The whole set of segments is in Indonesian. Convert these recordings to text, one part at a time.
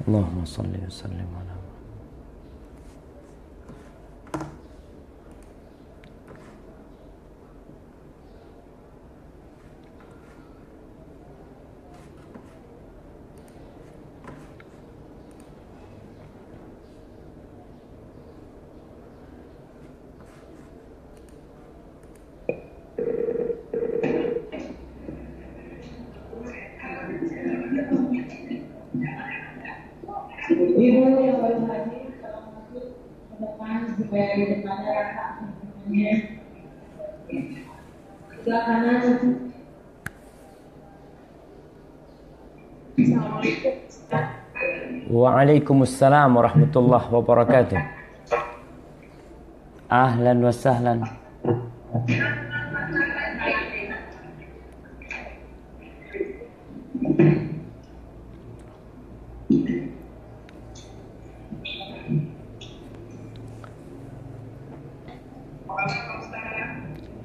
Allahumma salli wa sallim ala Ibu yang baru hadir, kalau masuk ke depan supaya di depannya rata semuanya. Sebelah kanan. Waalaikumsalam warahmatullahi wabarakatuh. Ahlan wa sahlan.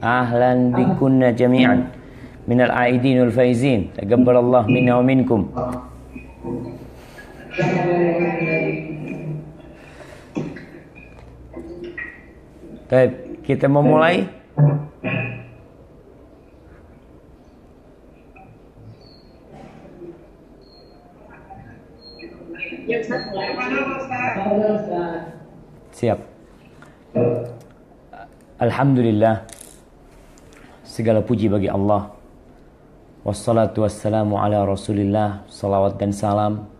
Ahlan bikunna jami'an minal aidin wal faizin. Taqabbalallahu minna wa minkum. Baik, kita memulai. Siap. Alhamdulillah, segala puji bagi Allah. Wassalatu wassalamu ala Rasulillah. Salawat dan salam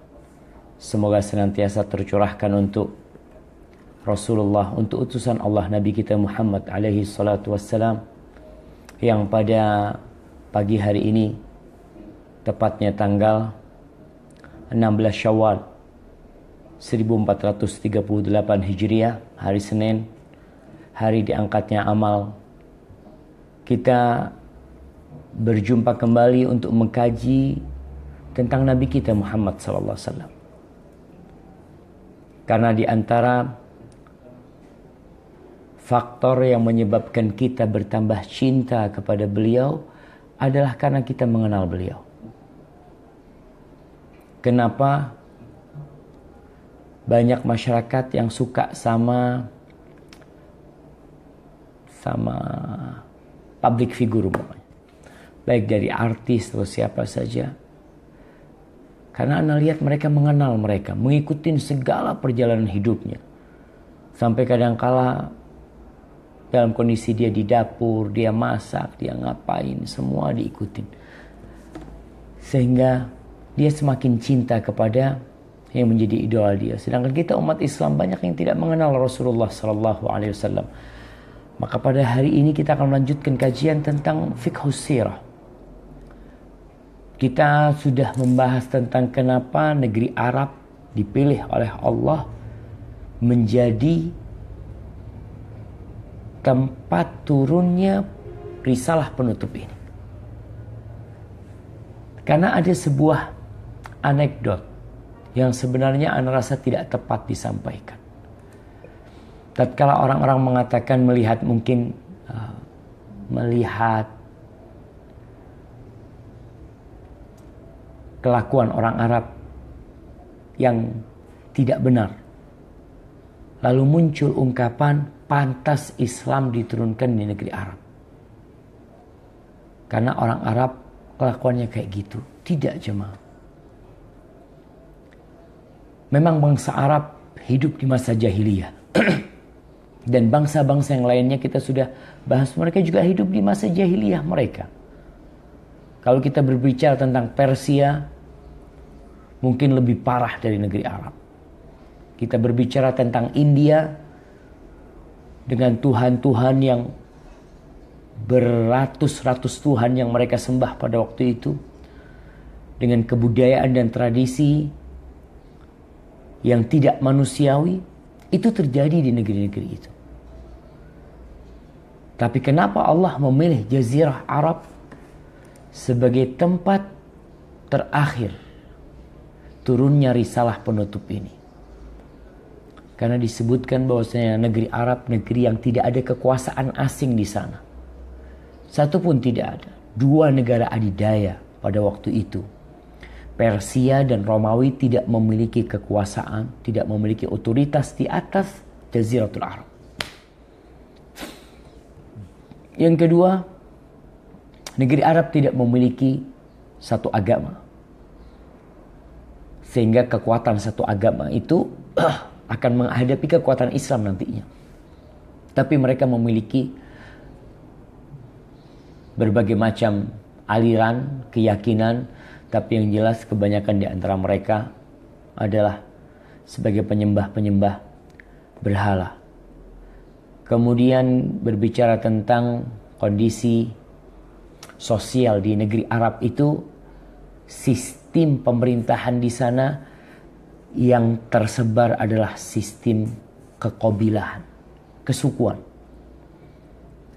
semoga senantiasa tercurahkan untuk Rasulullah, untuk utusan Allah Nabi kita Muhammad alaihi salatu wassalam, yang pada pagi hari ini, tepatnya tanggal 16 Syawal 1438 Hijriah, hari Senin, hari diangkatnya amal, kita berjumpa kembali untuk mengkaji tentang Nabi kita Muhammad sallallahu alaihi wasallam. Karena di antara faktor yang menyebabkan kita bertambah cinta kepada beliau adalah karena kita mengenal beliau. Kenapa banyak masyarakat yang suka sama public figure umpamanya, baik dari artis atau siapa saja, karena Anda lihat mereka mengenal mereka, mengikuti segala perjalanan hidupnya, sampai kadangkala dalam kondisi dia di dapur, dia masak, dia ngapain, semua diikutin, sehingga dia semakin cinta kepada yang menjadi idola dia. Sedangkan kita umat Islam banyak yang tidak mengenal Rasulullah sallallahu alaihi wasallam. Maka pada hari ini kita akan melanjutkan kajian tentang fiqhus sirah. Kita sudah membahas tentang kenapa negeri Arab dipilih oleh Allah menjadi tempat turunnya risalah penutup ini. Karena ada sebuah anekdot yang sebenarnya Anda rasa tidak tepat disampaikan. Tatkala orang-orang mengatakan melihat kelakuan orang Arab yang tidak benar, lalu muncul ungkapan pantas Islam diturunkan di negeri Arab karena orang Arab kelakuannya kayak gitu. Tidak, jemaah. Memang bangsa Arab hidup di masa jahiliyah. Dan bangsa-bangsa yang lainnya kita sudah bahas, mereka juga hidup di masa jahiliyah mereka. Kalau kita berbicara tentang Persia, mungkin lebih parah dari negeri Arab. Kita berbicara tentang India, dengan Tuhan-Tuhan yang beratus-ratus Tuhan yang mereka sembah pada waktu itu, dengan kebudayaan dan tradisi yang tidak manusiawi, itu terjadi di negeri-negeri itu. Tapi kenapa Allah memilih Jazirah Arab sebagai tempat terakhir turunnya risalah penutup ini? Karena disebutkan bahwasanya negeri Arab, negeri yang tidak ada kekuasaan asing di sana. Satu pun tidak ada. Dua negara adidaya pada waktu itu. Persia dan Romawi tidak memiliki kekuasaan, tidak memiliki otoritas di atas Jaziratul Arab. Yang kedua, negeri Arab tidak memiliki satu agama. Sehingga kekuatan satu agama itu akan menghadapi kekuatan Islam nantinya. Tapi mereka memiliki berbagai macam aliran, keyakinan, tapi yang jelas kebanyakan di antara mereka adalah sebagai penyembah-penyembah berhala. Kemudian berbicara tentang kondisi sosial di negeri Arab itu, sistem pemerintahan di sana yang tersebar adalah sistem keqabilahan, kesukuan.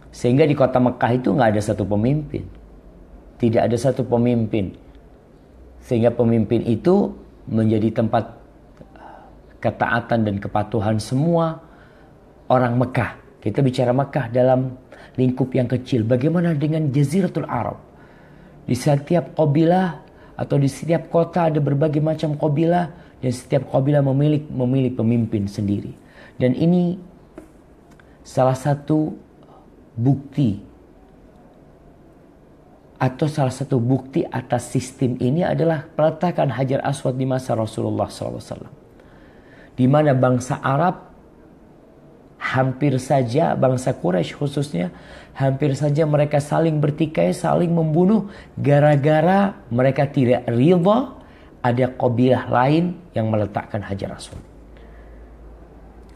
Sehingga di kota Mekah itu nggak ada satu pemimpin. Tidak ada satu pemimpin. Sehingga pemimpin itu menjadi tempat ketaatan dan kepatuhan semua orang Mekah. Kita bicara Mekah dalam lingkup yang kecil. Bagaimana dengan Jaziratul Arab? Di setiap qabilah atau di setiap kota ada berbagai macam qabilah, dan setiap qabilah memilih pemimpin sendiri. Dan ini salah satu bukti atau salah satu bukti atas sistem ini adalah peletakan Hajar Aswad di masa Rasulullah SAW. Di mana bangsa Arab hampir saja, bangsa Quraisy khususnya, hampir saja mereka saling bertikai, saling membunuh gara-gara mereka tidak ridha ada qabilah lain yang meletakkan Hajar Aswad.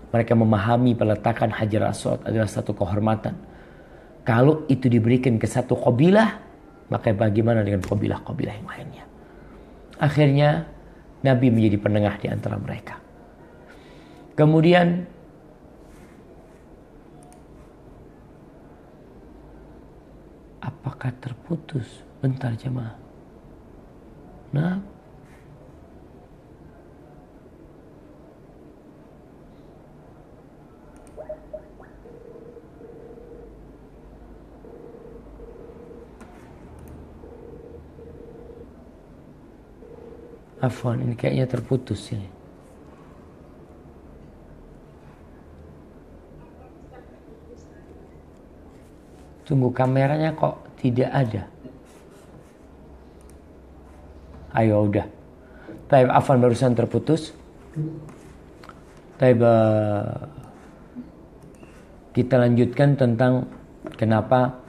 Mereka memahami peletakan Hajar Aswad adalah satu kehormatan. Kalau itu diberikan ke satu qabilah, maka bagaimana dengan qabilah-qabilah yang lainnya? Akhirnya Nabi menjadi penengah di antara mereka. Kemudian apakah terputus? Bentar jemaah. Nah, afwan, ini kayaknya terputus ini. Tunggu, kameranya kok tidak ada. Ayo udah. Taib, afwan, barusan terputus. Taib, kita lanjutkan tentang kenapa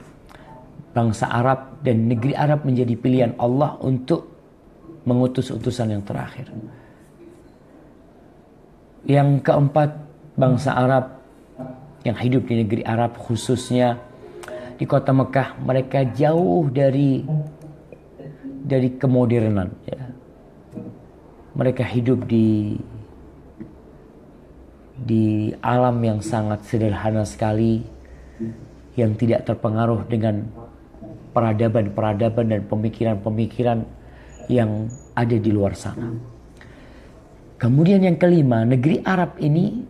bangsa Arab dan negeri Arab menjadi pilihan Allah untuk mengutus utusan yang terakhir. Yang keempat, bangsa Arab yang hidup di negeri Arab, khususnya di kota Mekah, mereka jauh dari kemodernan. Ya. Mereka hidup di alam yang sangat sederhana sekali, yang tidak terpengaruh dengan peradaban-peradaban dan pemikiran-pemikiran yang ada di luar sana. Kemudian yang kelima, negeri Arab ini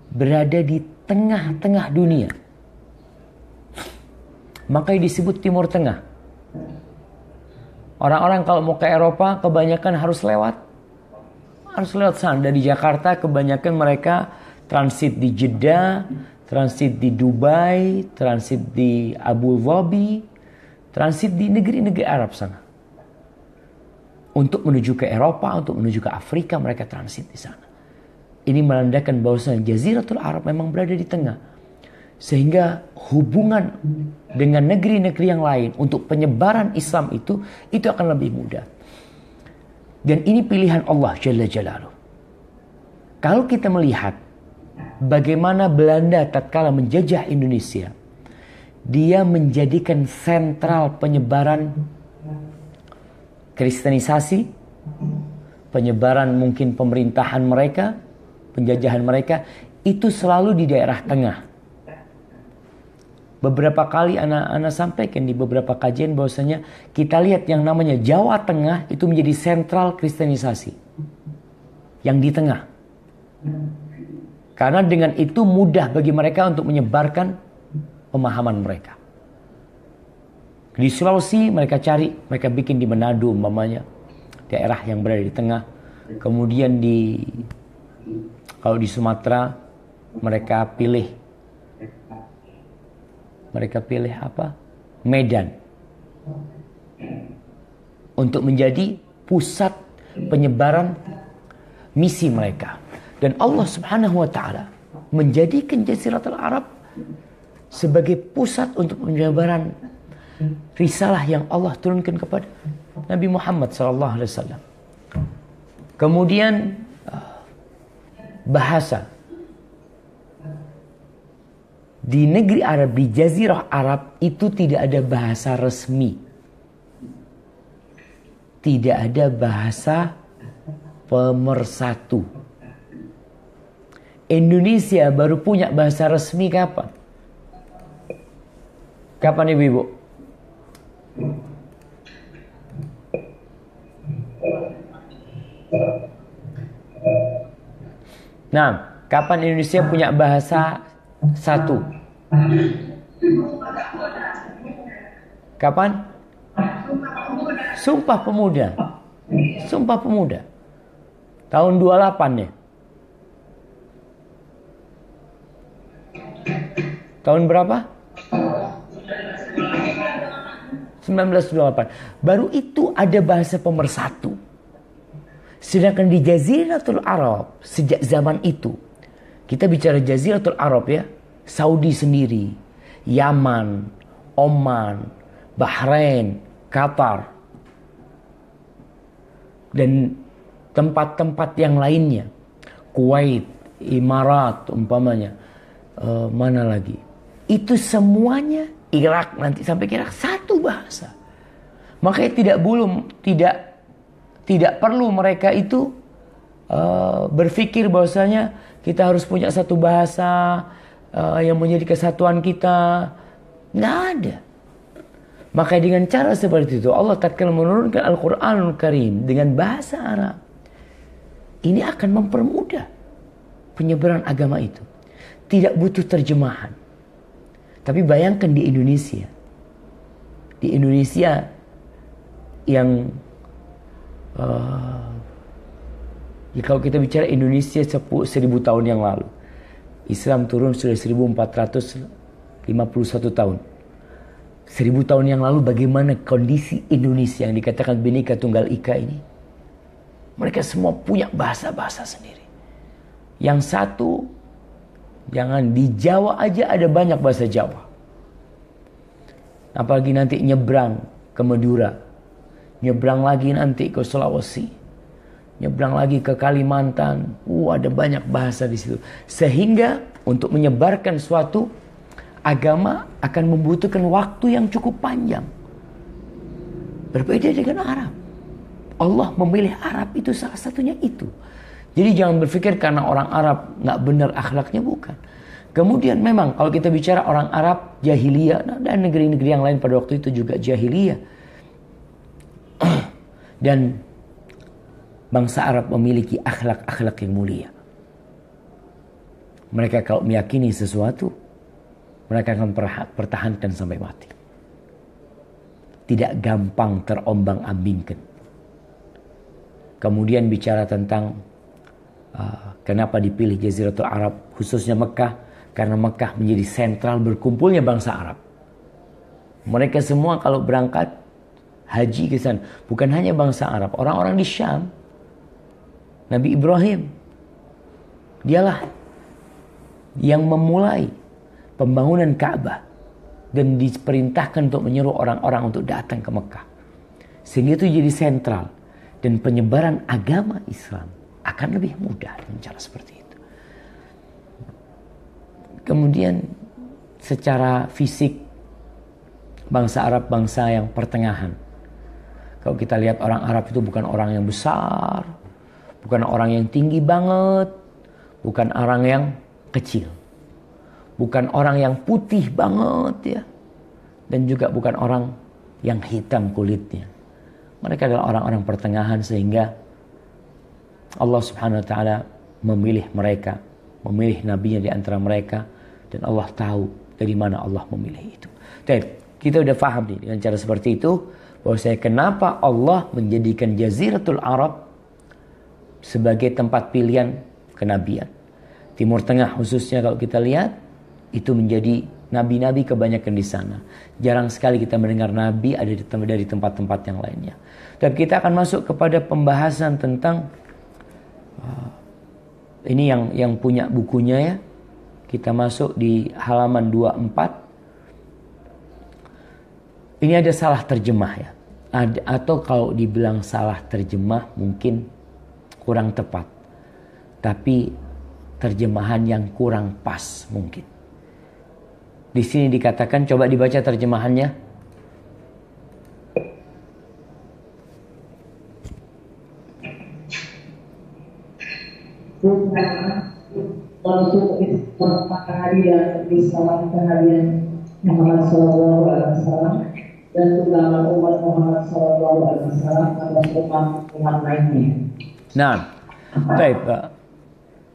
berada di tengah-tengah dunia. Makanya disebut Timur Tengah. Orang-orang kalau mau ke Eropa kebanyakan harus lewat sana. Dari Jakarta kebanyakan mereka transit di Jeddah, transit di Dubai, transit di Abu Dhabi, transit di negeri-negeri Arab sana. Untuk menuju ke Eropa, untuk menuju ke Afrika, mereka transit di sana. Ini menandakan bahwasanya Jaziratul Arab memang berada di tengah. Sehingga hubungan dengan negeri-negeri yang lain untuk penyebaran Islam itu akan lebih mudah. Dan ini pilihan Allah Jalla Jalaluh. Kalau kita melihat bagaimana Belanda tatkala menjajah Indonesia, dia menjadikan sentral penyebaran kristenisasi, penyebaran mungkin pemerintahan mereka, penjajahan mereka, itu selalu di daerah tengah. Beberapa kali anak sampaikan di beberapa kajian bahwasanya kita lihat yang namanya Jawa Tengah itu menjadi sentral kristenisasi. Yang di tengah. Karena dengan itu mudah bagi mereka untuk menyebarkan pemahaman mereka. Di Sulawesi mereka bikin di Manado umpamanya. daerah yang berada di tengah. Kemudian kalau di Sumatera mereka pilih apa? Medan untuk menjadi pusat penyebaran misi mereka. Dan Allah Subhanahu wa taala menjadikan Jaziratul Arab sebagai pusat untuk penyebaran risalah yang Allah turunkan kepada Nabi Muhammad SAW. Kemudian bahasa di negeri Arab, di Jazirah Arab itu tidak ada bahasa resmi, tidak ada bahasa pemersatu. Indonesia baru punya bahasa resmi kapan? Kapan ibu-ibu? Nah, kapan Indonesia punya bahasa satu? Kapan? Sumpah Pemuda. Sumpah Pemuda. Tahun 28 ya. Tahun berapa? 1928. Baru itu ada bahasa pemersatu. Sedangkan di Jaziratul Arab sejak zaman itu, kita bicara Jaziratul Arab ya, Saudi sendiri, Yaman, Oman, Bahrain, Qatar, dan tempat-tempat yang lainnya, Kuwait, Emirat umpamanya, mana lagi? Itu semuanya, Irak nanti sampai ke Irak, satu bahasa. Makanya tidak perlu mereka itu berpikir bahwasanya kita harus punya satu bahasa yang menjadi kesatuan kita. Nggak ada. Maka dengan cara seperti itu Allah tatkala menurunkan Al-Quranul Karim dengan bahasa Arab, ini akan mempermudah penyebaran agama itu. Tidak butuh terjemahan. Tapi bayangkan di Indonesia. Di Indonesia yang ya kalau kita bicara Indonesia 1000 tahun yang lalu, Islam turun sudah 1451 tahun. 1000 tahun yang lalu bagaimana kondisi Indonesia yang dikatakan Bhinneka Tunggal Ika ini? Mereka semua punya bahasa-bahasa sendiri. Yang satu, jangan di Jawa aja ada banyak bahasa Jawa. Apalagi nanti nyebrang ke Madura, nyebrang lagi nanti ke Sulawesi, nyebrang lagi ke Kalimantan. Ada banyak bahasa di situ. Sehingga untuk menyebarkan suatu agama akan membutuhkan waktu yang cukup panjang. Berbeda dengan Arab. Allah memilih Arab itu salah satunya itu. Jadi jangan berpikir karena orang Arab nggak benar akhlaknya, bukan. Kemudian memang kalau kita bicara orang Arab jahiliyah, dan negeri-negeri yang lain pada waktu itu juga jahiliyah. Dan bangsa Arab memiliki akhlak-akhlak yang mulia. Mereka kalau meyakini sesuatu, mereka akan pertahankan sampai mati. Tidak gampang terombang-ambingkan. Kemudian bicara tentang kenapa dipilih Jaziratul Arab, khususnya Mekah. Karena Mekah menjadi sentral berkumpulnya bangsa Arab. Mereka semua kalau berangkat haji ke sana, bukan hanya bangsa Arab, orang-orang di Syam. Nabi Ibrahim, dialah yang memulai pembangunan Ka'bah dan diperintahkan untuk menyuruh orang-orang untuk datang ke Mekah. Sehingga itu jadi sentral dan penyebaran agama Islam akan lebih mudah dengan cara seperti itu. Kemudian secara fisik bangsa Arab bangsa yang pertengahan. Kalau kita lihat orang Arab itu bukan orang yang besar, bukan orang yang tinggi banget, bukan orang yang kecil, bukan orang yang putih banget ya, dan juga bukan orang yang hitam kulitnya. Mereka adalah orang-orang pertengahan, sehingga Allah Subhanahu wa taala memilih mereka, memilih nabinya di antara mereka, dan Allah tahu dari mana Allah memilih itu. Jadi kita udah paham nih dengan cara seperti itu bahwasanya kenapa Allah menjadikan Jaziratul Arab sebagai tempat pilihan kenabian. Timur Tengah khususnya kalau kita lihat, itu menjadi nabi-nabi kebanyakan di sana. Jarang sekali kita mendengar nabi ada dari tempat-tempat yang lainnya. Tapi kita akan masuk kepada pembahasan tentang ini yang punya bukunya ya. Kita masuk di halaman 24. Ini ada salah terjemah ya. Atau kalau dibilang salah terjemah mungkin kurang tepat. Tapi terjemahan yang kurang pas mungkin. Di sini dikatakan, coba dibaca terjemahannya. Untuk kehadiran risalah kehadiran Muhammad Sallallahu Alaihi Wasallam dan keutamaan umat Muhammad Sallallahu Alaihi Wasallam atas umat lainnya. Nah, baik Pak.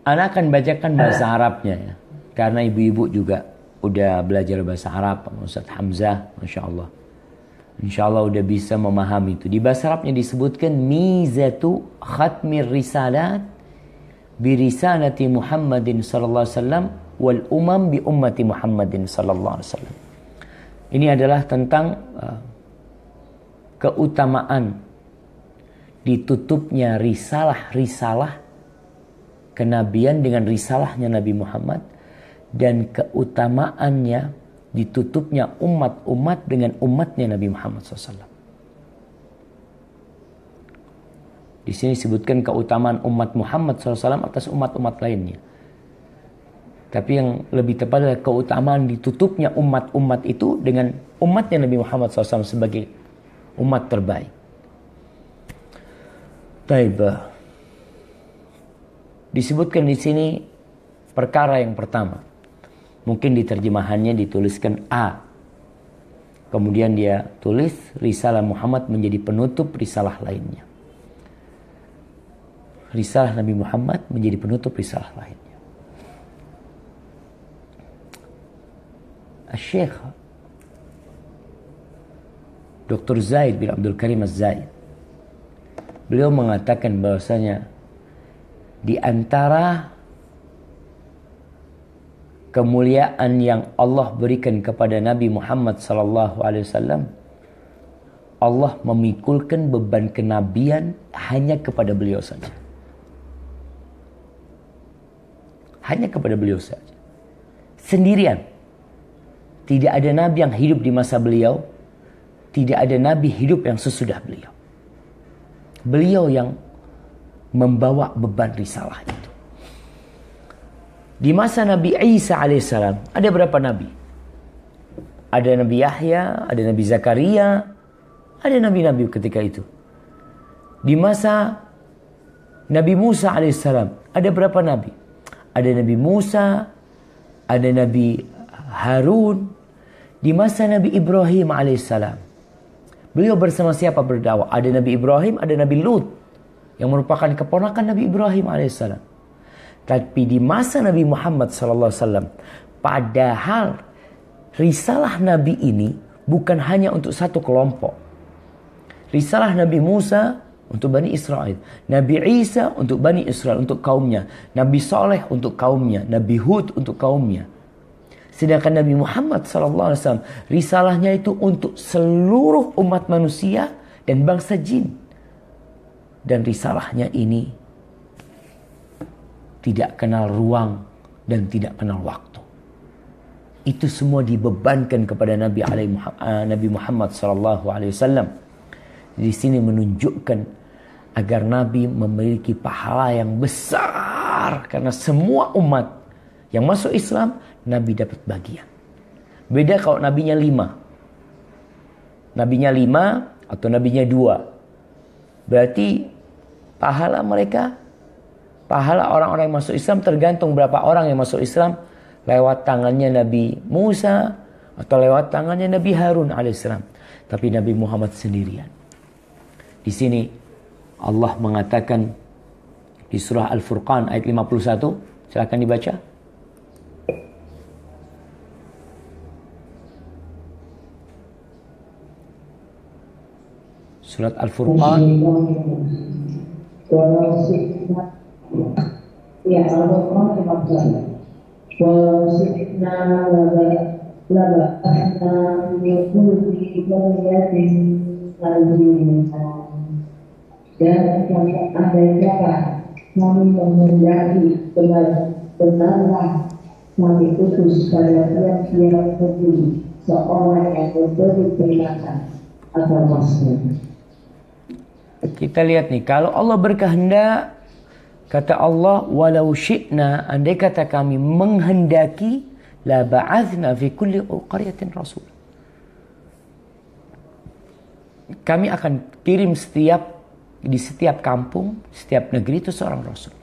Ana akan bacakan bahasa Arabnya ya, karena ibu-ibu juga udah belajar bahasa Arab, Ustaz Hamzah, Masya Allah. Insya Allah udah bisa memahami itu. Di bahasa Arabnya disebutkan mizatu khatmir risalat birisanati Muhammadin sallallahu alaihi wasallam wal umam bi ummati Muhammadin sallallahu alaihi wasallam. Ini adalah tentang keutamaan ditutupnya risalah-risalah kenabian dengan risalahnya Nabi Muhammad, dan keutamaannya ditutupnya umat-umat dengan umatnya Nabi Muhammad SAW. Di sini disebutkan keutamaan umat Muhammad SAW atas umat-umat lainnya. Tapi yang lebih tepat adalah keutamaan ditutupnya umat-umat itu dengan umatnya Nabi Muhammad SAW sebagai umat terbaik. Taibah. Disebutkan di sini perkara yang pertama. Mungkin di terjemahannya dituliskan A. Kemudian dia tulis risalah Muhammad menjadi penutup risalah lainnya. Risalah Nabi Muhammad menjadi penutup risalah lainnya. Syekh Dr. Zaid bin Abdul Karim Az-Zaid, beliau mengatakan bahwasanya di antara kemuliaan yang Allah berikan kepada Nabi Muhammad SAW, Allah memikulkan beban kenabian hanya kepada beliau saja. Hanya kepada beliau saja. Sendirian. Tidak ada nabi yang hidup di masa beliau. Tidak ada nabi hidup yang sesudah beliau. Beliau yang membawa beban risalah itu. Di masa Nabi Isa alaihissalam ada berapa nabi? Ada Nabi Yahya, ada Nabi Zakaria, ada nabi-nabi ketika itu. Di masa Nabi Musa alaihissalam ada berapa nabi? Ada Nabi Musa, ada Nabi Harun. Di masa Nabi Ibrahim alaihissalam, beliau bersama siapa berdakwah? Ada Nabi Ibrahim, ada Nabi Lut yang merupakan keponakan Nabi Ibrahim alaihissalam. Tapi di masa Nabi Muhammad SAW, padahal risalah Nabi ini bukan hanya untuk satu kelompok. Risalah Nabi Musa untuk Bani Israel, Nabi Isa untuk Bani Israel, untuk kaumnya, Nabi Saleh untuk kaumnya, Nabi Hud untuk kaumnya. Sedangkan Nabi Muhammad SAW, risalahnya itu untuk seluruh umat manusia dan bangsa jin. Dan risalahnya ini tidak kenal ruang dan tidak kenal waktu. Itu semua dibebankan kepada Nabi Muhammad SAW. Di sini menunjukkan agar Nabi memiliki pahala yang besar, karena semua umat yang masuk Islam Nabi dapat bagian. Beda kalau nabinya 5. Nabinya 5 atau nabinya 2. Berarti pahala mereka, pahala orang-orang yang masuk Islam tergantung berapa orang yang masuk Islam lewat tangannya Nabi Musa atau lewat tangannya Nabi Harun alaihissalam. Tapi Nabi Muhammad sendirian. Di sini Allah mengatakan di surah Al-Furqan ayat 51, silakan dibaca. Surat Al-Furqan. Ya, Al-Furqan 15. Walau syi'na laba'athna min kulli qaryatin nadhira. Dan kami andaikan kami menghendaki benarlah kami utus pada tiap-tiap negeri seorang yang memberi peringatan atau maksud. Kita lihat nih, kalau Allah berkehendak, kata Allah, walau syi'na, andai kata kami menghendaki, la ba'athna fi kulli qaryatin rasul. Kami akan kirim di setiap kampung, setiap negeri itu seorang rasul.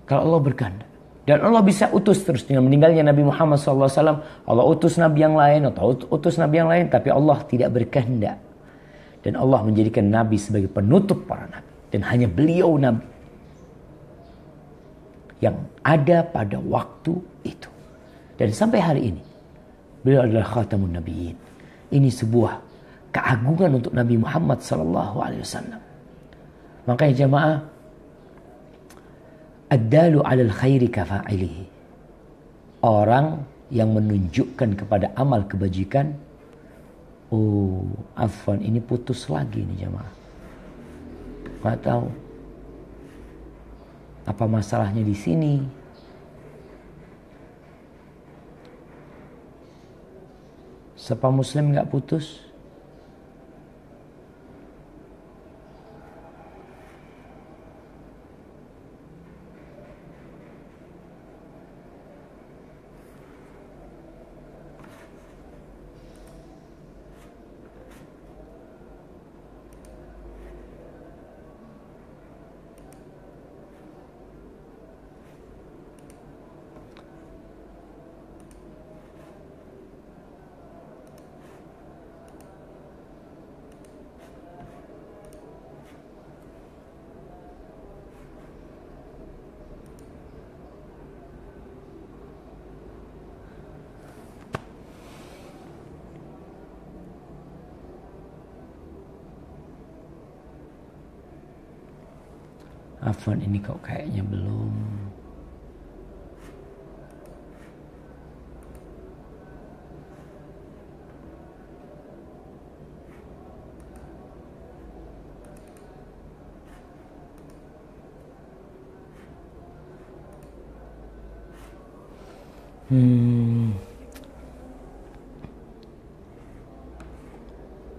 Kalau Allah berkehendak. Dan Allah bisa utus terus dengan meninggalnya Nabi Muhammad SAW. Allah utus Nabi yang lain atau utus Nabi yang lain. Tapi Allah tidak berkehendak. Dan Allah menjadikan Nabi sebagai penutup para Nabi. Dan hanya beliau Nabi yang ada pada waktu itu. Dan sampai hari ini, beliau adalah khatamun nabiyyin. Ini sebuah keagungan untuk Nabi Muhammad SAW. Makanya jamaah, ad-dalu 'alal khairi kafa'ilihi. Orang yang menunjukkan kepada amal kebajikan, oh, afwan, ini putus lagi nih jamaah. Nggak tahu apa masalahnya di sini. Siapa muslim nggak putus? Afwan, ini kok kayaknya belum.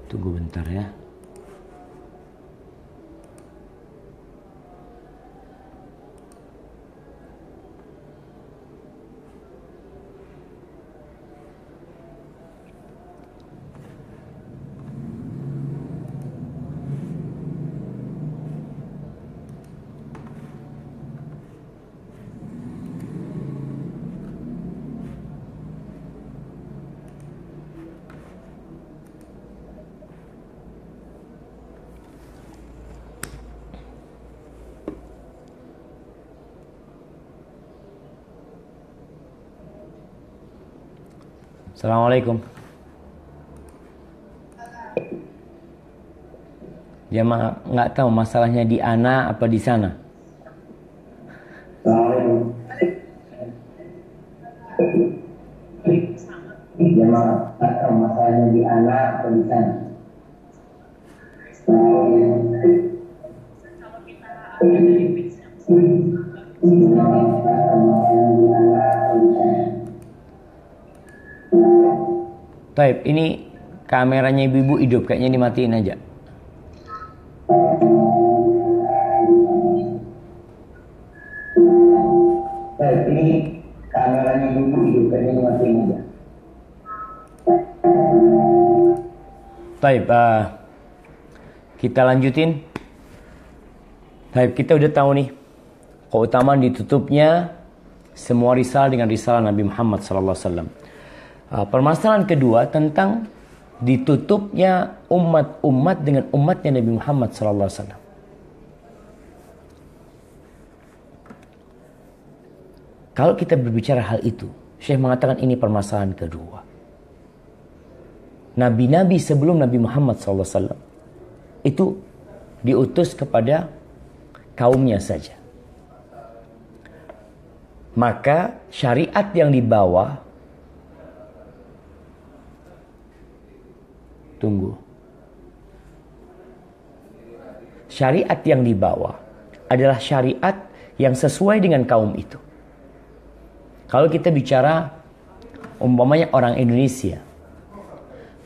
Tunggu bentar ya. Assalamualaikum. Dia nggak tahu masalahnya di ana apa di sana. Dia nggak tahu masalahnya di ana apa di sana. Taib, ini kameranya ibu-ibu hidup, kayaknya dimatiin aja. Taib, ini kameranya ibu-ibu hidup, kayaknya dimatiin aja. Taib, kita lanjutin. Taib, kita udah tahu nih keutamaan ditutupnya semua risalah dengan risalah Nabi Muhammad SAW. Permasalahan kedua tentang ditutupnya umat-umat dengan umatnya Nabi Muhammad SAW. Kalau kita berbicara hal itu, Syekh mengatakan ini permasalahan kedua. nabi-nabi sebelum Nabi Muhammad SAW itu diutus kepada kaumnya saja. Maka syariat yang dibawa, syariat yang dibawa adalah syariat yang sesuai dengan kaum itu. Kalau kita bicara umpamanya orang Indonesia,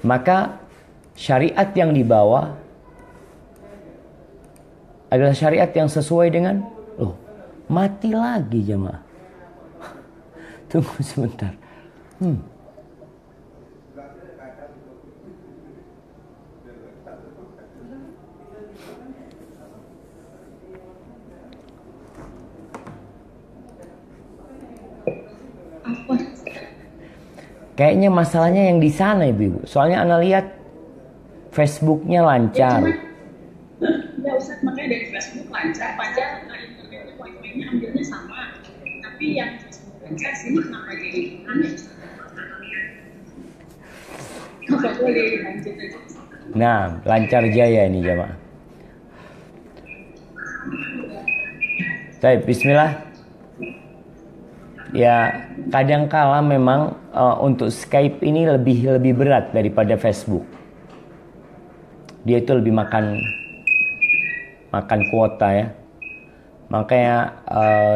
maka syariat yang dibawa adalah syariat yang sesuai dengan, mati lagi jemaah. Tunggu sebentar. Kayaknya masalahnya yang di sana ibu-ibu. Soalnya Ana lihat Facebooknya lancar. Ya Ustaz, makanya dari Facebook lancar, padahal internetnya wifi-nya ambilnya sama. Tapi yang Facebook lancar sini kenapa jadi aneh? Nggak boleh lanjut aja. Nah, lancar jaya ini jemaah. Baik, bismillah. Ya, kadangkala memang untuk Skype ini lebih berat daripada Facebook. Dia itu lebih makan kuota ya. Makanya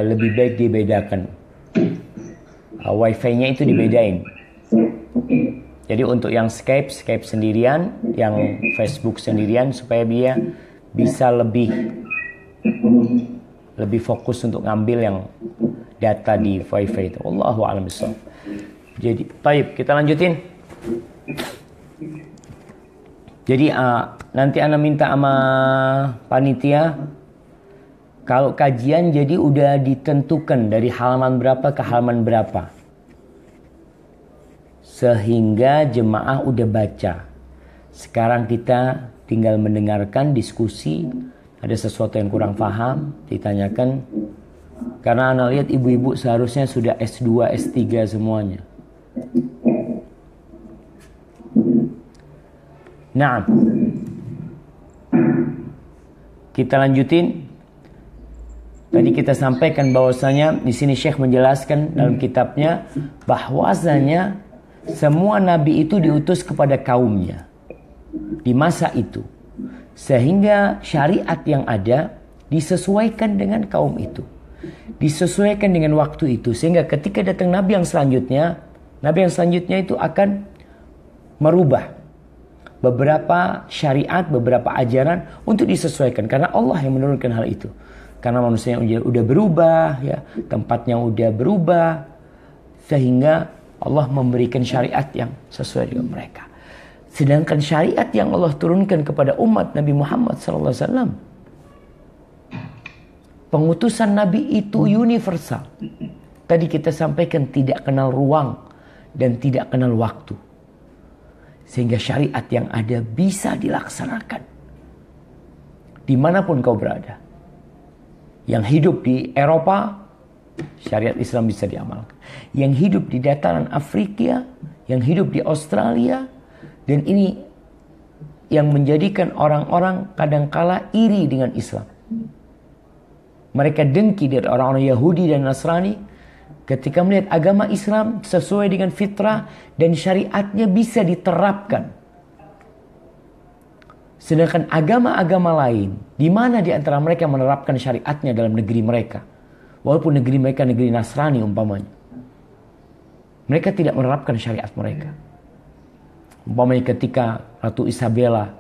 lebih baik dibedakan. Wifi-nya itu dibedain. Jadi untuk yang Skype sendirian, yang Facebook sendirian, supaya dia bisa lebih fokus untuk ngambil yang data di wifi itu. Wallahu a'lam bishawab. Jadi, baik, kita lanjutin. Jadi nanti Ana minta sama panitia, kalau kajian jadi udah ditentukan dari halaman berapa ke halaman berapa, sehingga jemaah udah baca. Sekarang kita tinggal mendengarkan diskusi. Ada sesuatu yang kurang paham, ditanyakan. Karena Ana lihat ibu-ibu seharusnya sudah S2, S3 semuanya. Nah, kita lanjutin. Tadi kita sampaikan bahwasanya di sini Syekh menjelaskan dalam kitabnya bahwasanya semua nabi itu diutus kepada kaumnya di masa itu, sehingga syariat yang ada disesuaikan dengan kaum itu, disesuaikan dengan waktu itu, sehingga ketika datang nabi yang selanjutnya itu akan merubah beberapa syariat, beberapa ajaran untuk disesuaikan, karena Allah yang menurunkan hal itu. Karena manusia yang udah berubah, ya, tempatnya udah berubah, sehingga Allah memberikan syariat yang sesuai dengan mereka. Sedangkan syariat yang Allah turunkan kepada umat Nabi Muhammad SAW, pengutusan Nabi itu universal. Tadi kita sampaikan tidak kenal ruang dan tidak kenal waktu. Sehingga syariat yang ada bisa dilaksanakan dimanapun kau berada. Yang hidup di Eropa, syariat Islam bisa diamalkan. Yang hidup di dataran Afrika, yang hidup di Australia, dan ini yang menjadikan orang-orang kadangkala iri dengan Islam. Mereka dengki dari orang-orang Yahudi dan Nasrani ketika melihat agama Islam sesuai dengan fitrah dan syariatnya bisa diterapkan. Sedangkan agama-agama lain, di mana di antara mereka menerapkan syariatnya dalam negeri mereka, walaupun negeri mereka negeri Nasrani umpamanya, mereka tidak menerapkan syariat mereka. Umpamanya ketika Ratu Isabella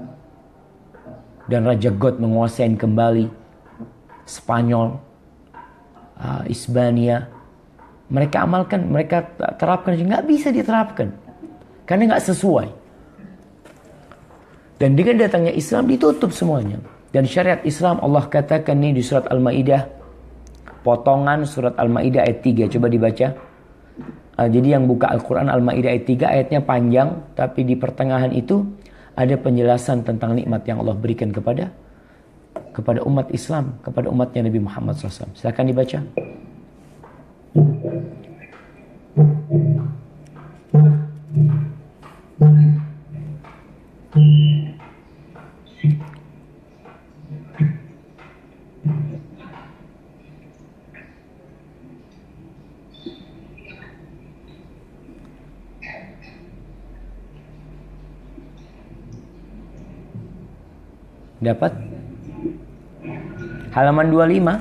dan Raja God menguasai kembali Spanyol, Hispania, mereka amalkan, mereka terapkan, nggak bisa diterapkan karena nggak sesuai. Dan dengan datangnya Islam ditutup semuanya. Dan syariat Islam Allah katakan ini di surat Al-Maidah, potongan surat Al-Maidah ayat 3, coba dibaca. Jadi yang buka Al-Quran Al-Maidah ayat 3 ayatnya panjang, tapi di pertengahan itu ada penjelasan tentang nikmat yang Allah berikan kepada umat Islam, kepada umatnya Nabi Muhammad SAW. Silakan dibaca. Dapat? Halaman 25.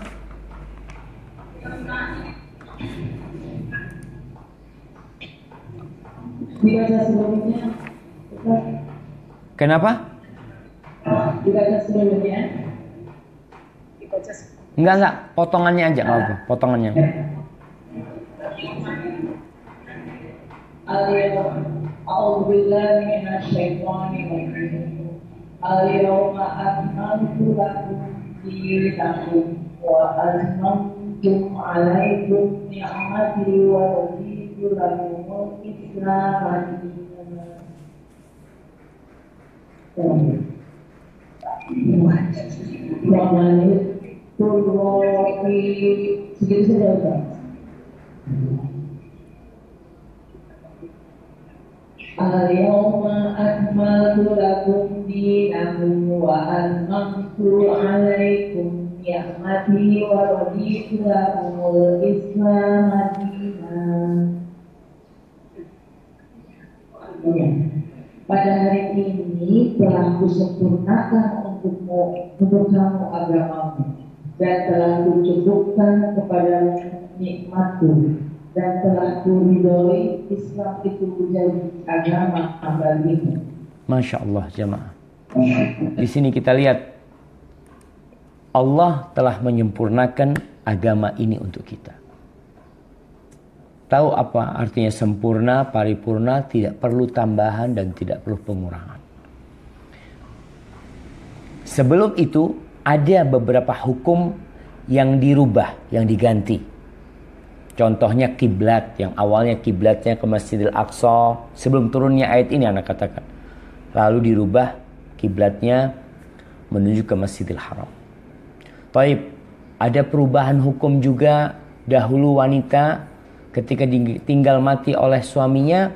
Dibaca sebelumnya. Kenapa? Dibaca sebelumnya. Dibaca Enggak, potongannya aja, nggak apa, potongannya. A'udzubillahi minasyaitonir rajim. Al-yawma akmaltu lakum dinakum wa atmamtu 'alaikum ni'mati wa raditu lakumul Islam dinan. Segitu saja Ustaz. Al-yawma akmaltu lakum dinakum wa atmamtu 'alaikum ni'mati wa raditu lakumul Islam dinan. Pada hari ini telah kusempurnakan untuk kamu agamamu, dan telah kucukupkan kepadamu nikmatku, dan telah kuridhoi Islam itu menjadi agama bagimu. Masya Allah jamaah. Di sini kita lihat Allah telah menyempurnakan agama ini untuk kita. Tahu apa artinya sempurna, paripurna, tidak perlu tambahan dan tidak perlu pengurangan. Sebelum itu ada beberapa hukum yang dirubah, yang diganti. Contohnya kiblat, yang awalnya kiblatnya ke Masjidil Aqsa, sebelum turunnya ayat ini anak katakan. Lalu dirubah kiblatnya menuju ke Masjidil Haram. Taib, ada perubahan hukum juga. Dahulu wanita ketika tinggal mati oleh suaminya,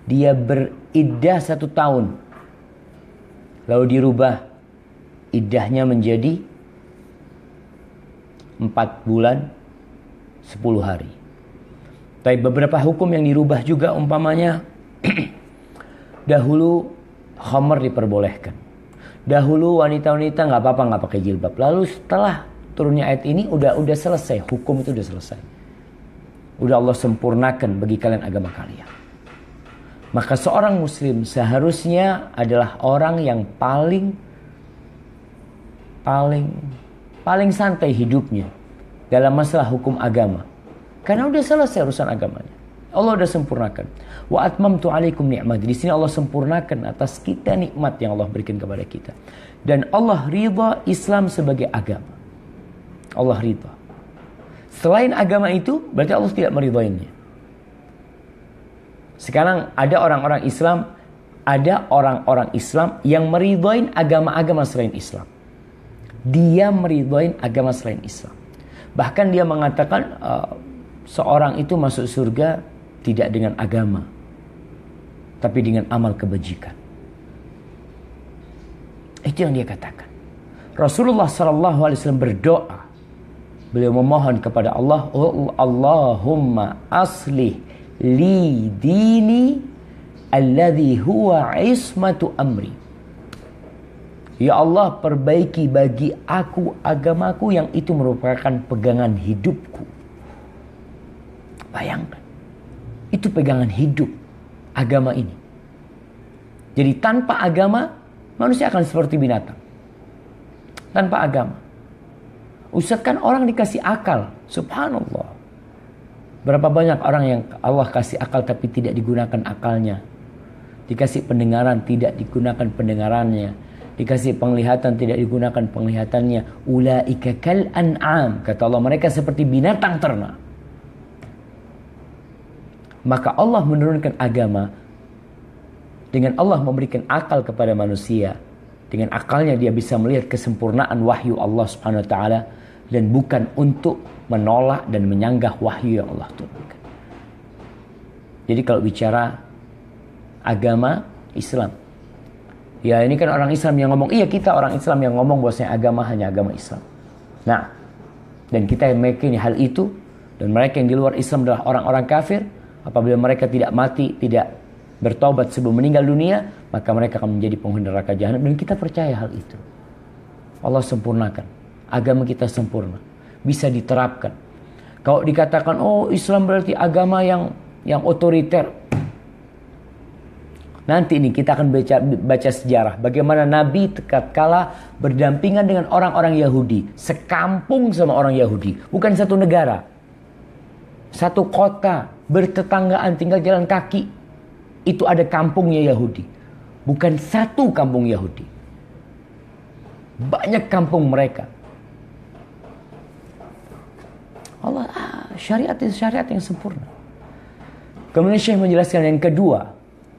dia beriddah 1 tahun. Lalu dirubah iddahnya menjadi 4 bulan 10 hari. Tapi beberapa hukum yang dirubah juga, umpamanya dahulu khamr diperbolehkan. Dahulu wanita-wanita nggak apa-apa nggak pakai jilbab. Lalu setelah turunnya ayat ini udah selesai, hukum itu udah selesai. Udah Allah sempurnakan bagi kalian agama kalian. Maka seorang muslim seharusnya adalah orang yang paling santai hidupnya dalam masalah hukum agama. Karena udah selesai urusan agamanya. Allah udah sempurnakan. Wa atmamtu 'alaikum ni'mati. Di sini Allah sempurnakan atas kita nikmat yang Allah berikan kepada kita. Dan Allah ridha Islam sebagai agama. Allah ridha. Selain agama itu, berarti Allah tidak meridhoinya. Sekarang ada orang-orang Islam yang meridhoin agama-agama selain Islam. Dia meridhoin agama selain Islam. Bahkan dia mengatakan seorang itu masuk surga tidak dengan agama, tapi dengan amal kebajikan. Itu yang dia katakan. Rasulullah SAW berdoa. Beliau memohon kepada Allah, Allahumma aslih li dini alladhi huwa ismatu amri. Ya Allah, perbaiki bagi aku agamaku yang itu merupakan pegangan hidupku. Bayangkan, itu pegangan hidup agama ini. Jadi tanpa agama, manusia akan seperti binatang. Tanpa agama. Ustaz, kan orang dikasih akal. Subhanallah. Berapa banyak orang yang Allah kasih akal tapi tidak digunakan akalnya. Dikasih pendengaran, tidak digunakan pendengarannya. Dikasih penglihatan, tidak digunakan penglihatannya. Ulaika kal an'am. Kata Allah, mereka seperti binatang ternak. Maka Allah menurunkan agama. Dengan Allah memberikan akal kepada manusia. Dengan akalnya dia bisa melihat kesempurnaan wahyu Allah Subhanahu wa taala. Dan bukan untuk menolak dan menyanggah wahyu yang Allah turunkan. Jadi kalau bicara agama Islam, ya ini kan orang Islam yang ngomong, iya kita orang Islam yang ngomong bahwasanya agama hanya agama Islam. Nah, dan kita yang meyakini hal itu, dan mereka yang di luar Islam adalah orang-orang kafir. Apabila mereka tidak mati, tidak bertobat sebelum meninggal dunia, maka mereka akan menjadi penghuni neraka jahanam, dan kita percaya hal itu. Allah sempurnakan. Agama kita sempurna, bisa diterapkan. Kalau dikatakan, oh Islam berarti agama yang otoriter. Nanti ini kita akan baca sejarah bagaimana Nabi tatkala berdampingan dengan orang-orang Yahudi, sekampung sama orang Yahudi, bukan satu negara, satu kota, bertetanggaan, tinggal jalan kaki. Itu ada kampungnya Yahudi, bukan satu kampung Yahudi, banyak kampung mereka. Allah, syariat itu syariat yang sempurna. Kemudian Syekh menjelaskan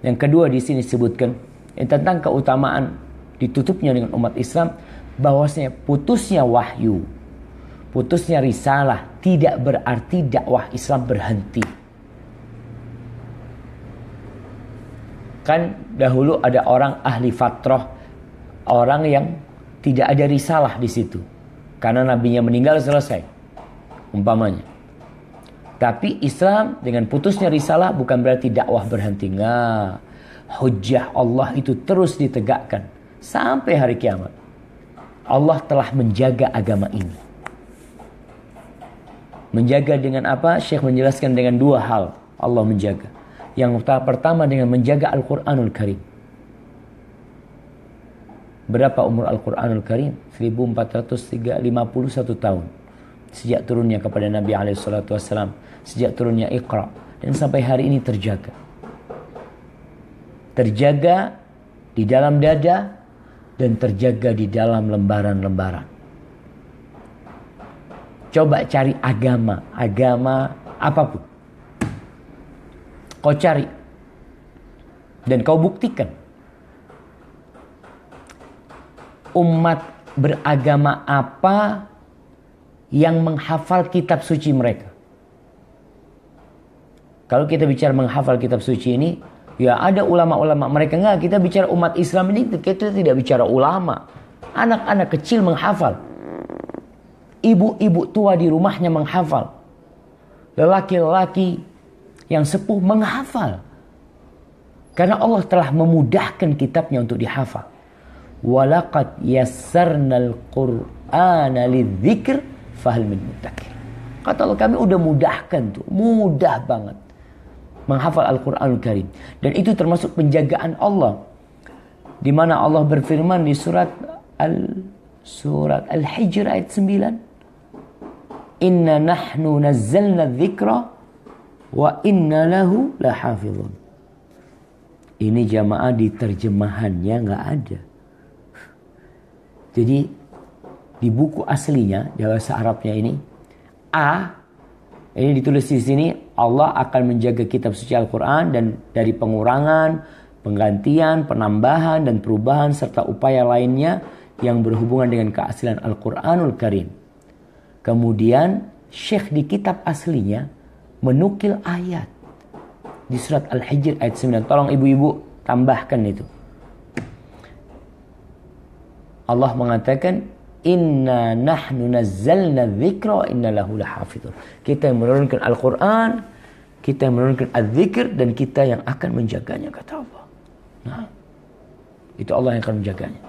yang kedua di sini disebutkan tentang keutamaan ditutupnya dengan umat Islam, bahwasanya putusnya wahyu, putusnya risalah tidak berarti dakwah Islam berhenti. Kan dahulu ada orang ahli fatrah, orang yang tidak ada risalah di situ karena nabinya meninggal, selesai umpamanya. Tapi Islam dengan putusnya risalah bukan berarti dakwah berhenti. Enggak. Hujjah Allah itu terus ditegakkan sampai hari kiamat. Allah telah menjaga agama ini. Menjaga dengan apa? Syekh menjelaskan dengan dua hal Allah menjaga. Yang pertama dengan menjaga Al-Quranul Karim. Berapa umur Al-Quranul Karim? 1451 tahun. Sejak turunnya kepada Nabi SAW, sejak turunnya Iqra, dan sampai hari ini terjaga. Terjaga di dalam dada dan terjaga di dalam lembaran-lembaran. Coba cari agama apapun. Kau cari dan kau buktikan. Umat beragama apa yang menghafal kitab suci mereka? Kalau kita bicara menghafal kitab suci ini, ya ada ulama-ulama mereka. Enggak, kita bicara umat Islam ini, kita tidak bicara ulama. Anak-anak kecil menghafal. Ibu-ibu tua di rumahnya menghafal. Lelaki-lelaki yang sepuh menghafal. Karena Allah telah memudahkan kitabnya untuk dihafal. Walaqad yassarnal Qur'ana lidzikr fahal min muddakir. Kata Allah, kami udah mudahkan tuh, mudah banget menghafal Al-Quranul Karim. Dan itu termasuk penjagaan Allah, di mana Allah berfirman di surat Al-Hijr ayat 9, Inna nahnu nazzalna dzikra wa inna lahu lahafizun. Ini jamaah di terjemahannya nggak ada. Jadi di buku aslinya bahasa Arabnya ini ini ditulis di sini, Allah akan menjaga kitab suci Al-Quran dan dari pengurangan, penggantian, penambahan dan perubahan serta upaya lainnya yang berhubungan dengan keaslian Al-Quranul Karim. Kemudian Syekh di kitab aslinya menukil ayat di surat Al-Hijr ayat 9. Tolong ibu-ibu tambahkan itu. Allah mengatakan, Inna nahnu nazzalna dzikra wa inna lahu lahafizun. Kita yang menurunkan Al-Quran, kita yang menurunkan Az-Zikr, dan kita yang akan menjaganya, kata Allah. Nah, itu Allah yang akan menjaganya.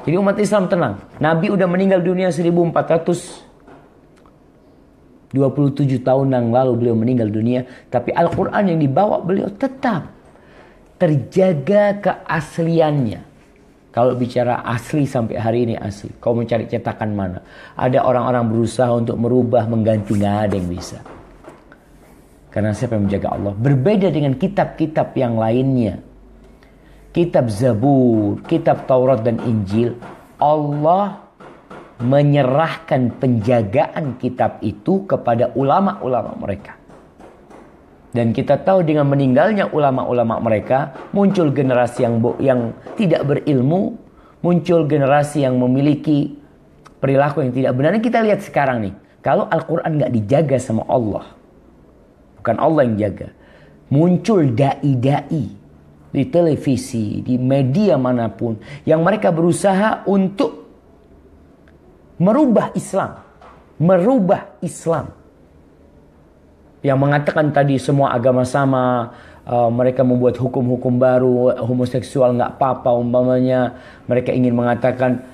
Jadi umat Islam tenang. Nabi udah meninggal dunia 1427 tahun yang lalu beliau meninggal dunia. Tapi Al-Quran yang dibawa beliau tetap terjaga keasliannya. Kalau bicara asli sampai hari ini asli. Kau mencari cetakan mana? Ada orang-orang berusaha untuk merubah, mengganti. Nggak ada yang bisa. Karena siapa yang menjaga Allah? Berbeda dengan kitab-kitab yang lainnya. Kitab Zabur, kitab Taurat dan Injil. Allah menyerahkan penjagaan kitab itu kepada ulama-ulama mereka. Dan kita tahu dengan meninggalnya ulama-ulama mereka, muncul generasi yang tidak berilmu, muncul generasi yang memiliki perilaku yang tidak benar. Kita lihat sekarang nih, kalau Al-Quran nggak dijaga sama Allah, bukan Allah yang jaga, muncul dai-dai di televisi, di media manapun, yang mereka berusaha untuk merubah Islam. Yang mengatakan tadi semua agama sama, mereka membuat hukum-hukum baru, homoseksual nggak apa-apa umpamanya. Mereka ingin mengatakan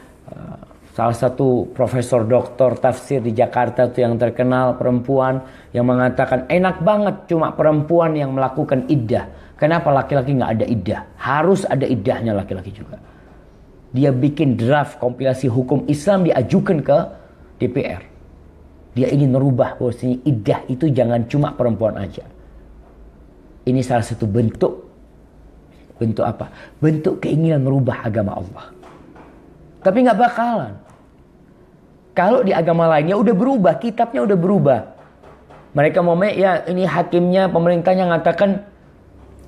Salah satu profesor doktor tafsir di Jakarta tuh yang terkenal, perempuan yang mengatakan enak banget cuma perempuan yang melakukan iddah. Kenapa laki-laki nggak ada iddah? Harus ada iddahnya laki-laki juga. Dia bikin draft kompilasi hukum Islam diajukan ke DPR. Dia ingin merubah bahwasanya iddah itu jangan cuma perempuan aja. Ini salah satu bentuk apa? Bentuk keinginan merubah agama Allah. Tapi nggak bakalan. Kalau di agama lainnya udah berubah, kitabnya udah berubah. Mereka mau ya ini hakimnya, pemerintahnya ngatakan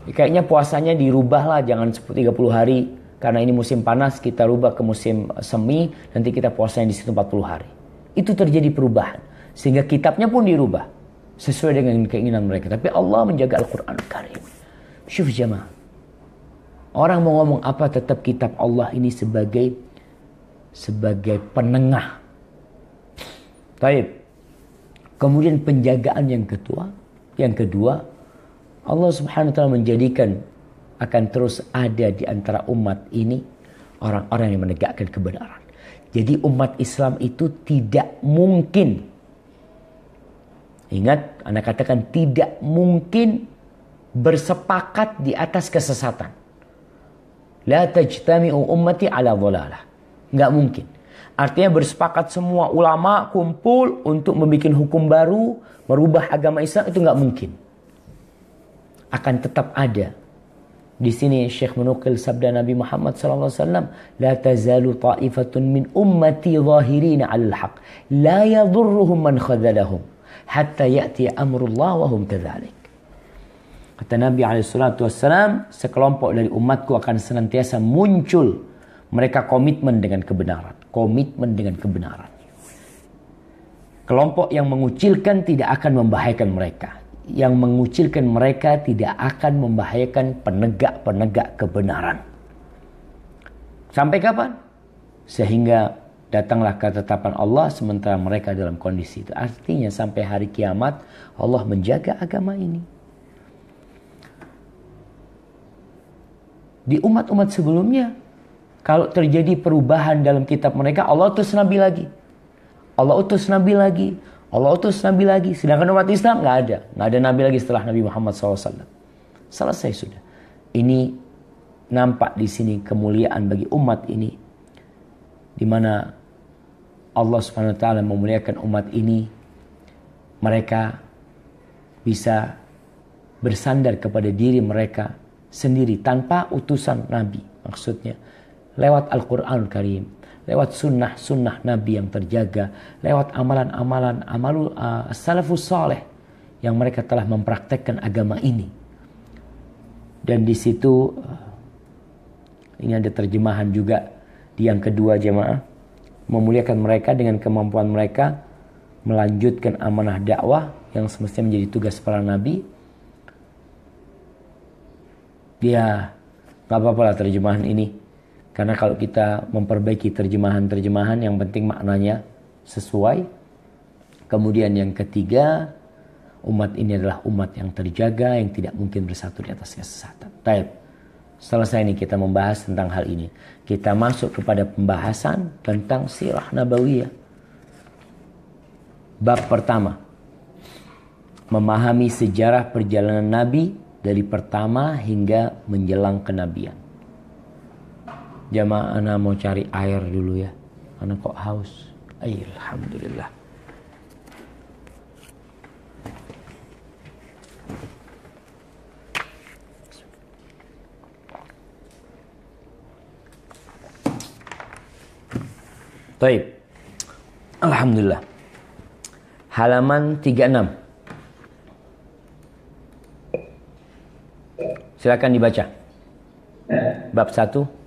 kayaknya puasanya dirubah lah, jangan 30 hari. Karena ini musim panas, kita rubah ke musim semi, nanti kita puasanya di situ 40 hari. Itu terjadi perubahan. Sehingga kitabnya pun dirubah. Sesuai dengan keinginan mereka. Tapi Allah menjaga Al-Quran Karim. Syuf jamaah. Orang mau ngomong apa tetap kitab Allah ini sebagai penengah. Baik. Kemudian penjagaan yang kedua, Allah Subhanahu wa taala menjadikan akan terus ada di antara umat ini orang-orang yang menegakkan kebenaran. Jadi umat Islam itu tidak mungkin, ingat, Anda katakan tidak mungkin bersepakat di atas kesesatan. La tajtami'u ummati ala dhalalah. Nggak mungkin. Artinya bersepakat semua ulama kumpul untuk membuat hukum baru, merubah agama Islam, itu nggak mungkin. Akan tetap ada. Di sini Syekh menukil sabda Nabi Muhammad SAW, La tazalu ta'ifatun min ummati zahirina alal haq, la yadurruhum man khadalahum, hatta ya'ti amrullah wa hum kadzalik. Kata Nabi SAW, sekelompok dari umatku akan senantiasa muncul. Mereka komitmen dengan kebenaran. Komitmen dengan kebenaran. Kelompok yang mengucilkan tidak akan membahayakan mereka. Yang mengucilkan mereka tidak akan membahayakan penegak-penegak kebenaran. Sampai kapan? Sehingga datanglah ketetapan Allah sementara mereka dalam kondisi itu. Artinya sampai hari kiamat Allah menjaga agama ini. Di umat-umat sebelumnya, kalau terjadi perubahan dalam kitab mereka, Allah utus Nabi lagi. Allah utus Nabi lagi. Allah utus Nabi lagi. Sedangkan umat Islam nggak ada. Nggak ada Nabi lagi setelah Nabi Muhammad SAW. Selesai sudah. Ini nampak di sini kemuliaan bagi umat ini. Di mana Allah Subhanahu wa taala memuliakan umat ini. Mereka bisa bersandar kepada diri mereka sendiri tanpa utusan Nabi. Maksudnya lewat Al-Quran Karim, lewat sunnah Nabi yang terjaga, lewat amalan-amalan salafus saleh yang mereka telah mempraktekkan agama ini. Dan di situ ini ada terjemahan juga di yang kedua jemaah, memuliakan mereka dengan kemampuan mereka melanjutkan amanah dakwah yang semestinya menjadi tugas para nabi. Ya, nggak apa-apa lah terjemahan ini. Karena kalau kita memperbaiki terjemahan-terjemahan, yang penting maknanya sesuai. Kemudian yang ketiga, umat ini adalah umat yang terjaga, yang tidak mungkin bersatu di atas kesesatan. Baik, selesai ini kita membahas tentang hal ini. Kita masuk kepada pembahasan tentang sirah nabawiyah. Bab pertama, memahami sejarah perjalanan Nabi dari pertama hingga menjelang kenabian. Jamaah, ana mau cari air dulu ya. Ana kok haus. Alhamdulillah. Baik. Alhamdulillah. Halaman 36. Silakan dibaca. Bab 1.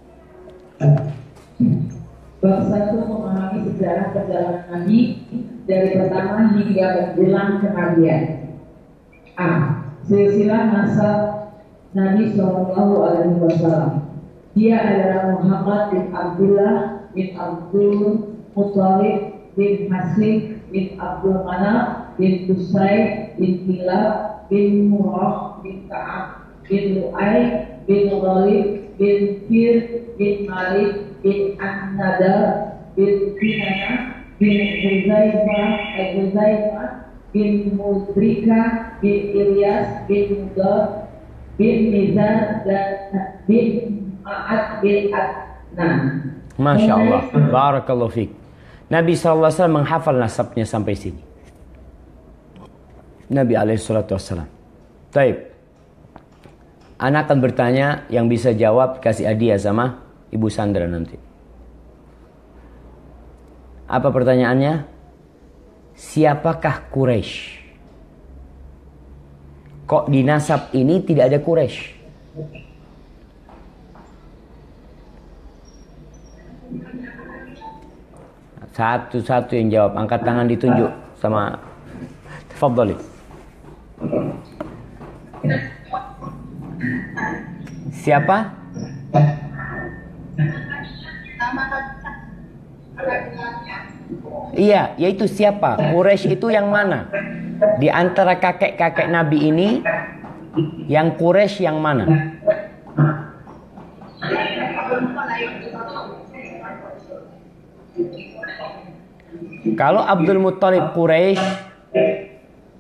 Bab 1 memahami sejarah perjalanan Nabi dari pertama hingga menjelang kenabian. A. Silsilah nasab Nabi SAW. Dia adalah Muhammad bin Abdullah bin Abdul Muttalib bin Hasim bin Abdul Manaf bin Qusay bin Kilab bin Murrah bin Ka'ab bin Lu'ay bin Ghalib bin Fir bin Malik bin An-Nadar bin Kinana bin Huzaifah bin Mudrika bin Ilyas bin Mudar bin Nizar dan bin Ma'ad bin Adnan. Masya Allah, barakallahu fiik. Nabi SAW menghafal nasabnya sampai sini. Nabi SAW. Taib. Anak akan bertanya, yang bisa jawab kasih hadiah sama Ibu Sandra nanti. Apa pertanyaannya? Siapakah Quraisy? Kok di nasab ini tidak ada Quraisy? Satu-satu yang jawab. Angkat tangan ditunjuk sama. Tafadhali. Siapa? Iya, yaitu siapa? Quraisy itu yang mana? Di antara kakek-kakek Nabi ini, yang Quraisy yang mana? Kalau Abdul Muttalib Quraisy,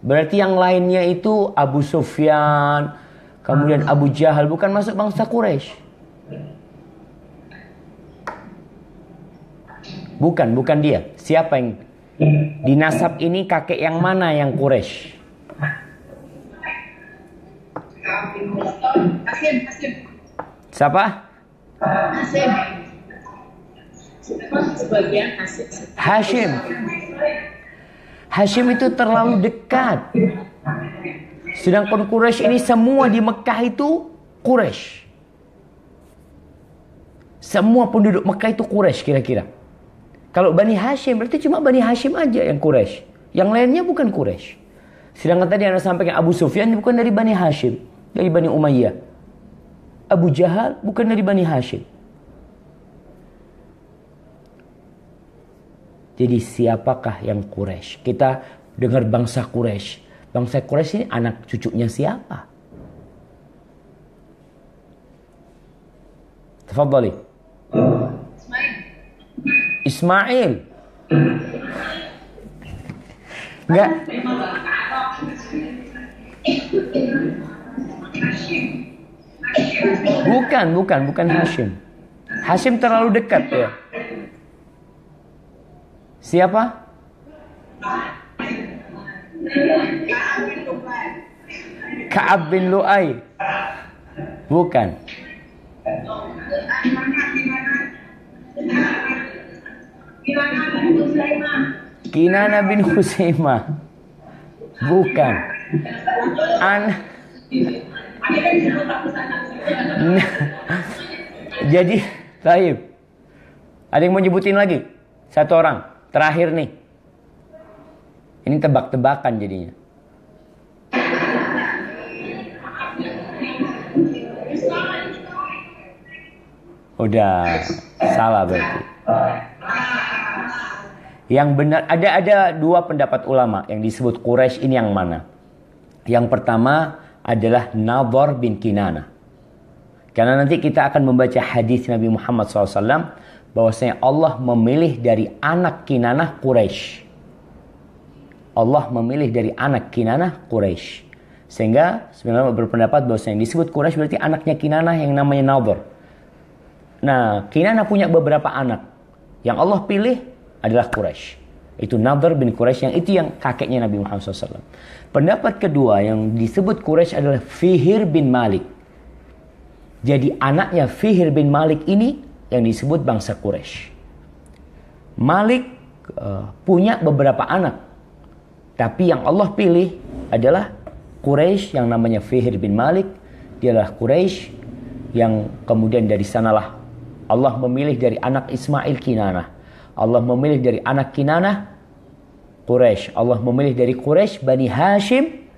berarti yang lainnya itu Abu Sufyan, kemudian Abu Jahal, bukan masuk bangsa Quraisy. Bukan dia. Siapa yang di nasab ini, kakek yang mana yang Quraisy? Siapa? Hashim. Hashim itu terlalu dekat. Sedangkan Quraisy ini semua di Mekah itu Quraisy. Semua penduduk Mekah itu Quraisy kira-kira. Kalau Bani Hashim berarti cuma Bani Hashim aja yang Quraisy. Yang lainnya bukan Quraisy. Sedangkan tadi Anda sampaikan Abu Sufyan bukan dari Bani Hashim, dari Bani Umayyah. Abu Jahal bukan dari Bani Hashim. Jadi siapakah yang Quraisy? Kita dengar bangsa Quraisy. Bangsa Quraisy ini anak cucunya siapa? Tafadhali. Ismail. Enggak. Bukan Hashim. Hashim terlalu dekat ya. Siapa? Ka'ab bin Lu'ay. Bukan. Kinana bin Husaimah. Bukan. Jadi, Taib. Ada yang mau nyebutin lagi? Satu orang. Terakhir nih. Ini tebak-tebakan jadinya. Udah salah berarti. Yang benar ada dua pendapat ulama yang disebut Quraisy ini yang mana? Yang pertama adalah Nadhr bin Kinana. Karena nanti kita akan membaca hadis Nabi Muhammad SAW bahwasanya Allah memilih dari anak Kinanah Quraisy. Allah memilih dari anak Kinanah Quraisy. Sehingga sebenarnya berpendapat bahwasanya yang disebut Quraisy berarti anaknya Kinanah yang namanya Nadhr. Nah, Kinanah punya beberapa anak. Yang Allah pilih adalah Quraisy. Itu Nadhr bin Quraisy, yang itu yang kakeknya Nabi Muhammad SAW. Pendapat kedua yang disebut Quraisy adalah Fihr bin Malik. Jadi anaknya Fihr bin Malik ini yang disebut bangsa Quraisy. Malik punya beberapa anak. Tapi yang Allah pilih adalah Quraisy yang namanya Fihr bin Malik. Dia adalah Quraisy yang kemudian dari sanalah Allah memilih dari anak Ismail Kinanah. Allah memilih dari anak Kinanah Quraisy. Allah memilih dari Quraisy Bani Hashim.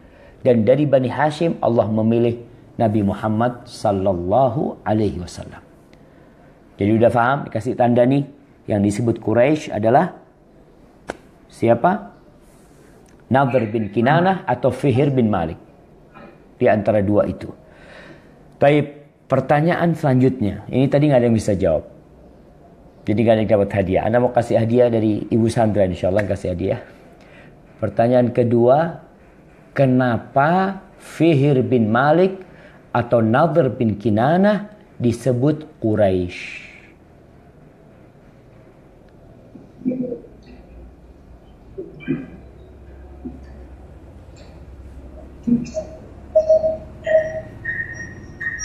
Dan dari Bani Hashim Allah memilih Nabi Muhammad sallallahu alaihi wasallam. Jadi udah paham? Dikasih tanda nih. Yang disebut Quraisy adalah siapa? Nadhr bin Kinanah atau Fihr bin Malik. Di antara dua itu. Tapi pertanyaan selanjutnya. Ini tadi nggak ada yang bisa jawab. Jadi gak ada yang dapat hadiah. Anda mau kasih hadiah dari Ibu Sandra, insyaallah kasih hadiah. Pertanyaan kedua, kenapa Fihr bin Malik atau Nadhr bin Kinanah disebut Quraisy?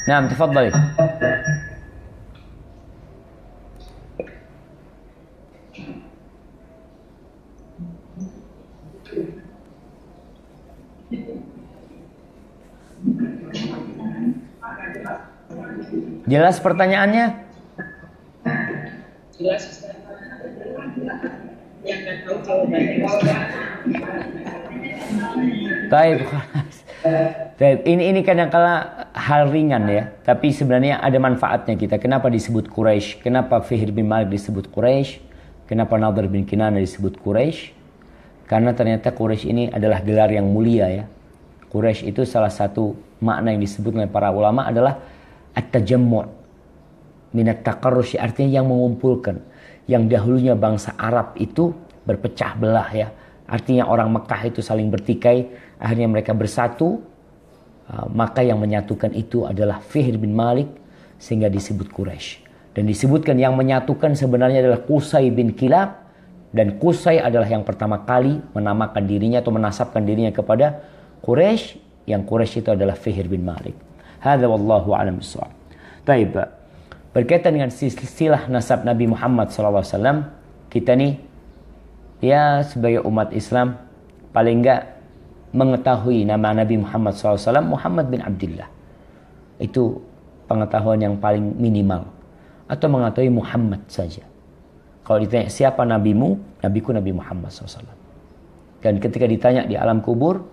Nah, tafadhali. Jelas pertanyaannya? Jelas. Yang nggak tahu jawabannya. Baik. Ini kadang-kala hal ringan ya, tapi sebenarnya ada manfaatnya kita. Kenapa disebut Quraisy? Kenapa Fihr bin Malik disebut Quraisy? Kenapa Nadhr bin Kinanah disebut Quraisy? Karena ternyata Quraisy ini adalah gelar yang mulia ya. Quraisy itu salah satu makna yang disebut oleh para ulama adalah at-tajammu' minat taqarrush, artinya yang mengumpulkan. Yang dahulunya bangsa Arab itu berpecah belah ya. Artinya orang Mekah itu saling bertikai, akhirnya mereka bersatu. Maka yang menyatukan itu adalah Fihr bin Malik, sehingga disebut Quraisy. Dan disebutkan yang menyatukan sebenarnya adalah Qusay bin Kilab. Dan Qusay adalah yang pertama kali menamakan dirinya atau menasabkan dirinya kepada Quraisy. Yang Quraisy itu adalah Fihr bin Malik. Hadza wallahu a'lam bissawab. Baik, berkaitan dengan silsilah nasab Nabi Muhammad SAW, kita nih ya sebagai umat Islam paling enggak mengetahui nama Nabi Muhammad SAW, Muhammad bin Abdullah. Itu pengetahuan yang paling minimal. Atau mengetahui Muhammad saja. Kalau ditanya siapa nabimu, nabiku Nabi Muhammad SAW. Dan ketika ditanya di alam kubur,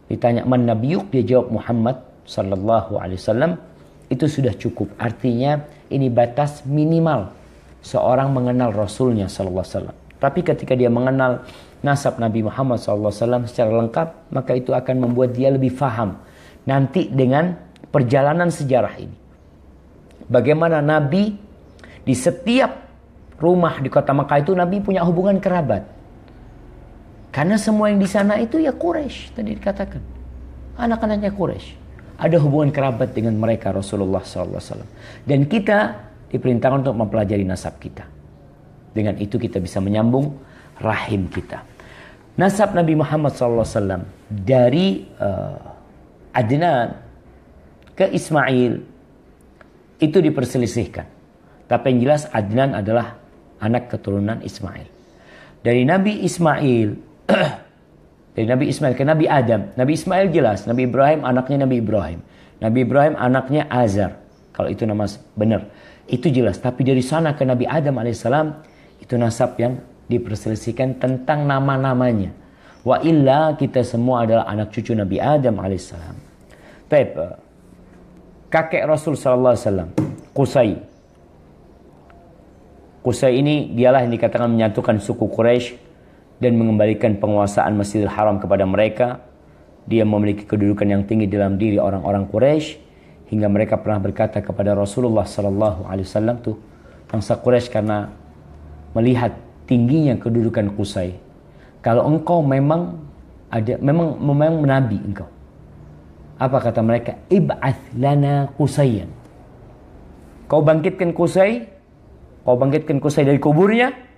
ditanya man nabiyuk, dia jawab Muhammad sallallahu alaihi wasallam. Itu sudah cukup. Artinya ini batas minimal seorang mengenal Rasulnya sallallahu alaihi wasallam. Tapi ketika dia mengenal nasab Nabi Muhammad sallallahu alaihi wasallam secara lengkap, maka itu akan membuat dia lebih faham nanti dengan perjalanan sejarah ini. Bagaimana Nabi di setiap rumah di kota Makkah itu Nabi punya hubungan kerabat. Karena semua yang di sana itu ya Quraisy, tadi dikatakan. Anak-anaknya Quraisy. Ada hubungan kerabat dengan mereka Rasulullah SAW. Dan kita diperintahkan untuk mempelajari nasab kita. Dengan itu kita bisa menyambung rahim kita. Nasab Nabi Muhammad SAW dari Adnan ke Ismail itu diperselisihkan. Tapi yang jelas Adnan adalah anak keturunan Ismail. Dari Nabi Ismail dari Nabi Ismail ke Nabi Adam. Nabi Ismail jelas, Nabi Ibrahim anaknya Nabi Ibrahim. Nabi Ibrahim anaknya Azar. Kalau itu nama benar, itu jelas. Tapi dari sana ke Nabi Adam alaihissalam, itu nasab yang diperselisihkan tentang nama-namanya. Wa illa kita semua adalah anak cucu Nabi Adam alaihissalam. Baik, kakek Rasul sallallahu alaihi wasallam, Qusay. Qusay ini dialah yang dikatakan menyatukan suku Quraisy dan mengembalikan penguasaan Masjidil Haram kepada mereka. Dia memiliki kedudukan yang tinggi dalam diri orang-orang Quraisy hingga mereka pernah berkata kepada Rasulullah sallallahu alaihi wasallam tuh bangsa Quraisy karena melihat tingginya kedudukan Qusay. Kalau engkau memang nabi engkau. Apa kata mereka? Ib'ath lana Qusayyan. Kau bangkitkan Qusay dari kuburnya.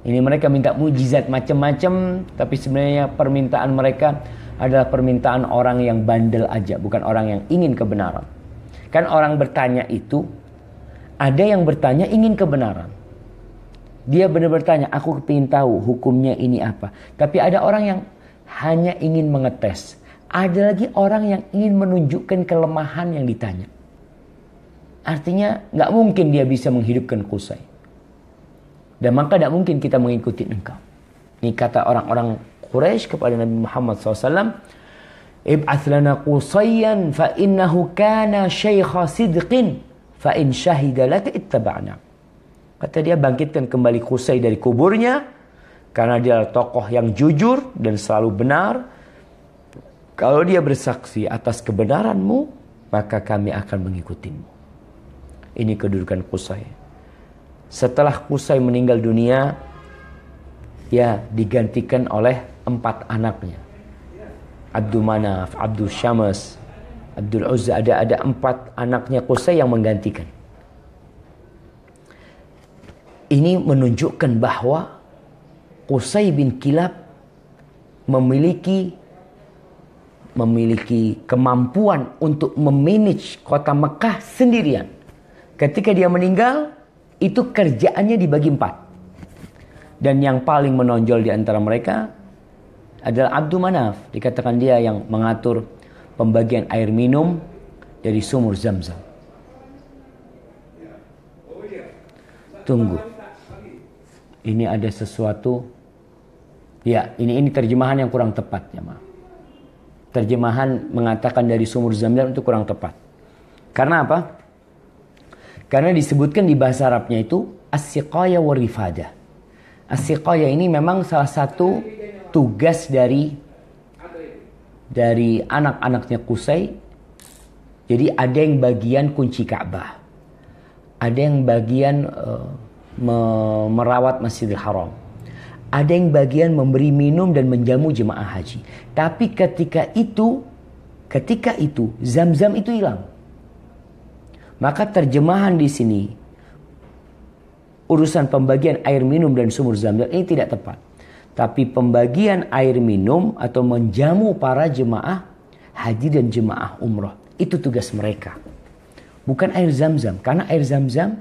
Ini mereka minta mujizat macam-macam, tapi sebenarnya permintaan mereka adalah permintaan orang yang bandel aja, bukan orang yang ingin kebenaran. Kan orang bertanya itu, ada yang bertanya ingin kebenaran. Dia benar bertanya, aku ingin tahu hukumnya ini apa. Tapi ada orang yang hanya ingin mengetes. Ada lagi orang yang ingin menunjukkan kelemahan yang ditanya. Artinya nggak mungkin dia bisa menghidupkan Qusay. Dan maka tidak mungkin kita mengikuti engkau. Ini kata orang-orang Quraisy kepada Nabi Muhammad SAW. Ib'ath lana Qusayyan fa innahu kana syaikha sidqin fa in syahida laka ittaba'na. Kata dia, bangkitkan kembali Qusay dari kuburnya karena dia adalah tokoh yang jujur dan selalu benar. Kalau dia bersaksi atas kebenaranmu, maka kami akan mengikutimu. Ini kedudukan Qusay. Setelah Qusay meninggal dunia, ya digantikan oleh 4 anaknya. Abdul Manaf, Abdul Syams, Abdul Uzza, ada 4 anaknya Qusay yang menggantikan. Ini menunjukkan bahwa Qusay bin Kilab memiliki kemampuan untuk memanage kota Mekah sendirian. Ketika dia meninggal, itu kerjaannya dibagi 4. Dan yang paling menonjol di antara mereka adalah Abdul Manaf. Dikatakan dia yang mengatur pembagian air minum dari sumur Zamzam. Tunggu. Ini ada sesuatu. Ya, ini terjemahan yang kurang tepat ya, maaf. Terjemahan mengatakan dari sumur Zamzam itu kurang tepat. Karena apa? Karena disebutkan di bahasa Arabnya itu as-siqaya wa rifada. As-siqaya ini memang salah satu tugas dari anak-anaknya Qusay. Jadi ada yang bagian kunci Ka'bah. Ada yang bagian merawat Masjidil Haram. Ada yang bagian memberi minum dan menjamu jemaah haji. Tapi ketika itu Zamzam itu hilang. Maka terjemahan di sini urusan pembagian air minum dan sumur Zamzam ini tidak tepat. Tapi pembagian air minum atau menjamu para jemaah haji dan jemaah umrah, itu tugas mereka. Bukan air Zamzam. Karena air Zamzam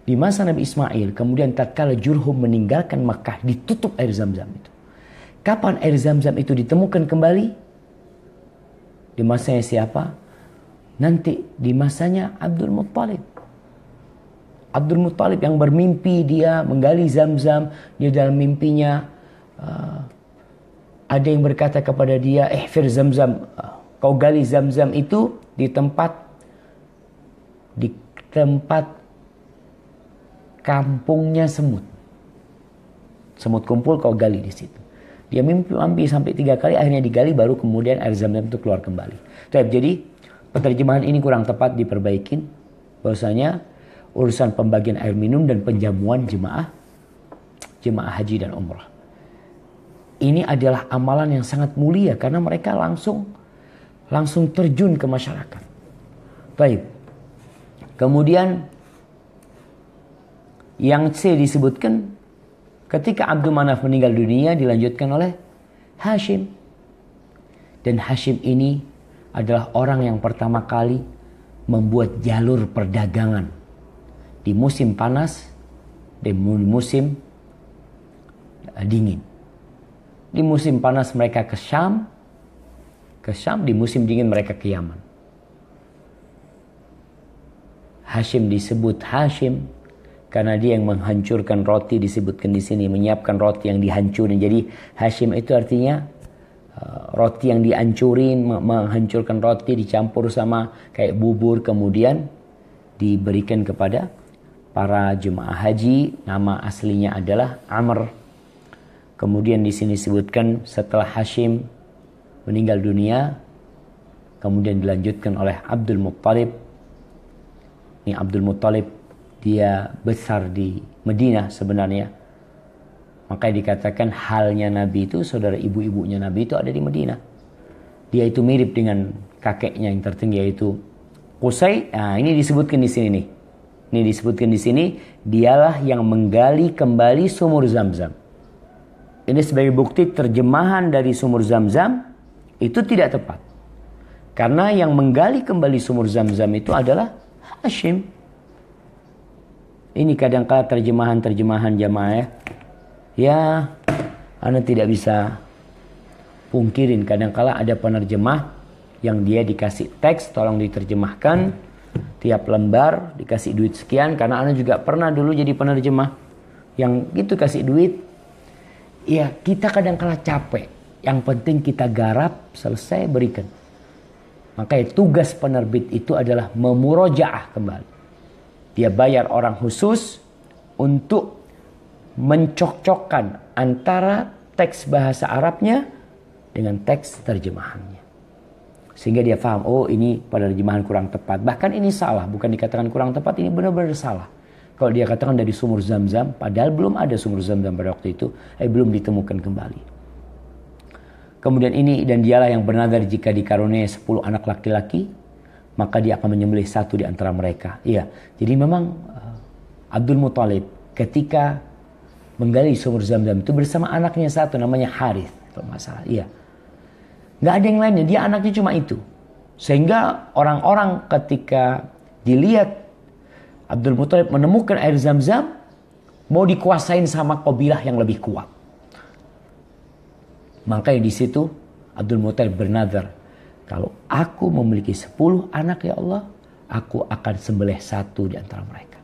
di masa Nabi Ismail, kemudian tatkala Jurhum meninggalkan Makkah, ditutup air Zamzam itu. Kapan air Zamzam itu ditemukan kembali? Di masanya siapa? Nanti di masanya Abdul Muttalib. Abdul Muttalib yang bermimpi dia menggali Zamzam. Dia dalam mimpinya ada yang berkata kepada dia, ihfir Zamzam, kau gali Zamzam itu di tempat kampungnya semut. Semut kumpul, kau gali di situ. Dia mimpi sampai 3 kali, akhirnya digali, baru kemudian air Zamzam itu keluar kembali. Jadi penerjemahan ini kurang tepat, diperbaikin. Bahwasanya urusan pembagian air minum dan penjamuan jemaah haji dan umrah. Ini adalah amalan yang sangat mulia karena mereka langsung terjun ke masyarakat. Baik. Kemudian yang C disebutkan ketika Abdul Manaf meninggal dunia dilanjutkan oleh Hashim. Dan Hashim ini adalah orang yang pertama kali membuat jalur perdagangan di musim panas dan musim dingin. Di musim panas mereka ke Syam, di musim dingin mereka ke Yaman. Hashim disebut Hashim karena dia yang menghancurkan roti, disebutkan di sini menyiapkan roti yang dihancurin. Jadi Hashim itu artinya roti yang dihancurin, menghancurkan roti dicampur sama kayak bubur, kemudian diberikan kepada para jemaah haji. Nama aslinya adalah Amr. Kemudian di sini disebutkan setelah Hashim meninggal dunia, kemudian dilanjutkan oleh Abdul Muttalib. Ini Abdul Muttalib, dia besar di Madinah sebenarnya. Makanya dikatakan halnya Nabi itu, saudara ibu-ibunya Nabi itu ada di Madinah. Dia itu mirip dengan kakeknya yang tertinggi, yaitu Qusay. Nah, ini disebutkan di sini nih. Ini disebutkan di sini, dialah yang menggali kembali sumur Zamzam. Ini sebagai bukti terjemahan dari sumur Zamzam itu tidak tepat. Karena yang menggali kembali sumur Zamzam itu adalah Hashim. Ini kadang-kala terjemahan jamaah ya, Anda tidak bisa pungkirin. Kadang-kala ada penerjemah yang dia dikasih teks, tolong diterjemahkan. Tiap lembar dikasih duit sekian. Karena Anda juga pernah dulu jadi penerjemah yang gitu, kasih duit. Ya, kita kadang-kala capek. Yang penting kita garap, selesai, berikan. Makanya tugas penerbit itu adalah memurojaah kembali. Dia bayar orang khusus untuk mencocokkan antara teks bahasa Arabnya dengan teks terjemahannya. Sehingga dia paham, oh ini penerjemahan kurang tepat. Bahkan ini salah, bukan dikatakan kurang tepat, ini benar-benar salah. Kalau dia katakan dari sumur Zam-Zam, padahal belum ada sumur Zam-Zam pada waktu itu, belum ditemukan kembali. Kemudian ini, dan dialah yang bernazar jika dikaruniai 10 anak laki-laki, maka dia akan menyembelih satu di antara mereka. Iya, jadi memang Abdul Muthalib ketika menggali sumur Zam-Zam itu bersama anaknya satu namanya Harith, kalau nggak salah. Iya, nggak ada yang lainnya, dia anaknya cuma itu. Sehingga orang-orang ketika dilihat Abdul Muthalib menemukan air Zam-Zam, mau dikuasain sama kabilah yang lebih kuat. Makanya di situ Abdul Muthalib bernazar, kalau aku memiliki 10 anak ya Allah, aku akan sembelih satu di antara mereka.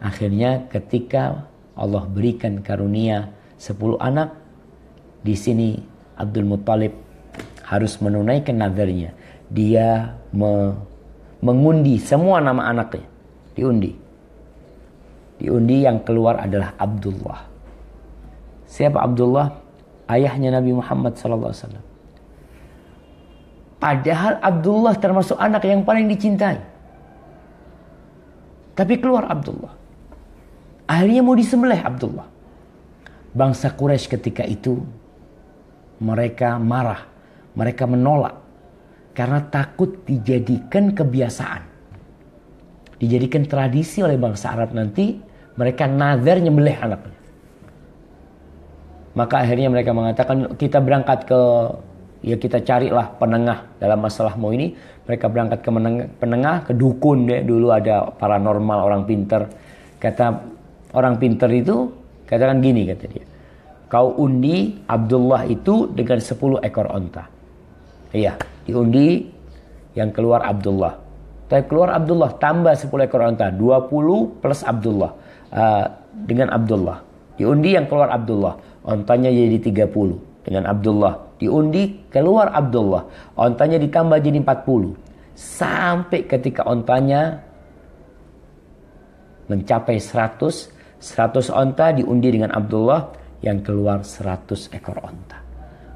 Akhirnya ketika Allah berikan karunia 10 anak, di sini Abdul Muthalib harus menunaikan nazarnya. Dia mengundi semua nama anaknya, diundi. Diundi, yang keluar adalah Abdullah. Siapa Abdullah? Ayahnya Nabi Muhammad SAW. Padahal Abdullah termasuk anak yang paling dicintai. Tapi keluar Abdullah. Akhirnya mau disembelih Abdullah. Bangsa Quraisy ketika itu mereka marah, mereka menolak. Karena takut dijadikan kebiasaan. Dijadikan tradisi oleh bangsa Arab nanti. Mereka nazar nyembelih anaknya. Maka akhirnya mereka mengatakan, kita berangkat ke, ya kita carilah penengah dalam masalahmu ini. Mereka berangkat ke penengah, ke dukun deh. Dulu ada paranormal, orang pintar. Kata orang pintar itu, katakan gini kata dia. Kau undi Abdullah itu dengan 10 ekor onta. Iya, diundi, yang keluar Abdullah. Tapi keluar Abdullah tambah 10 ekor onta, 20 plus Abdullah. Dengan Abdullah. Diundi yang keluar Abdullah. Ontanya jadi 30 dengan Abdullah. Diundi keluar Abdullah. Ontanya ditambah jadi 40. Sampai ketika ontanya mencapai 100. 100 onta diundi dengan Abdullah. Yang keluar 100 ekor onta.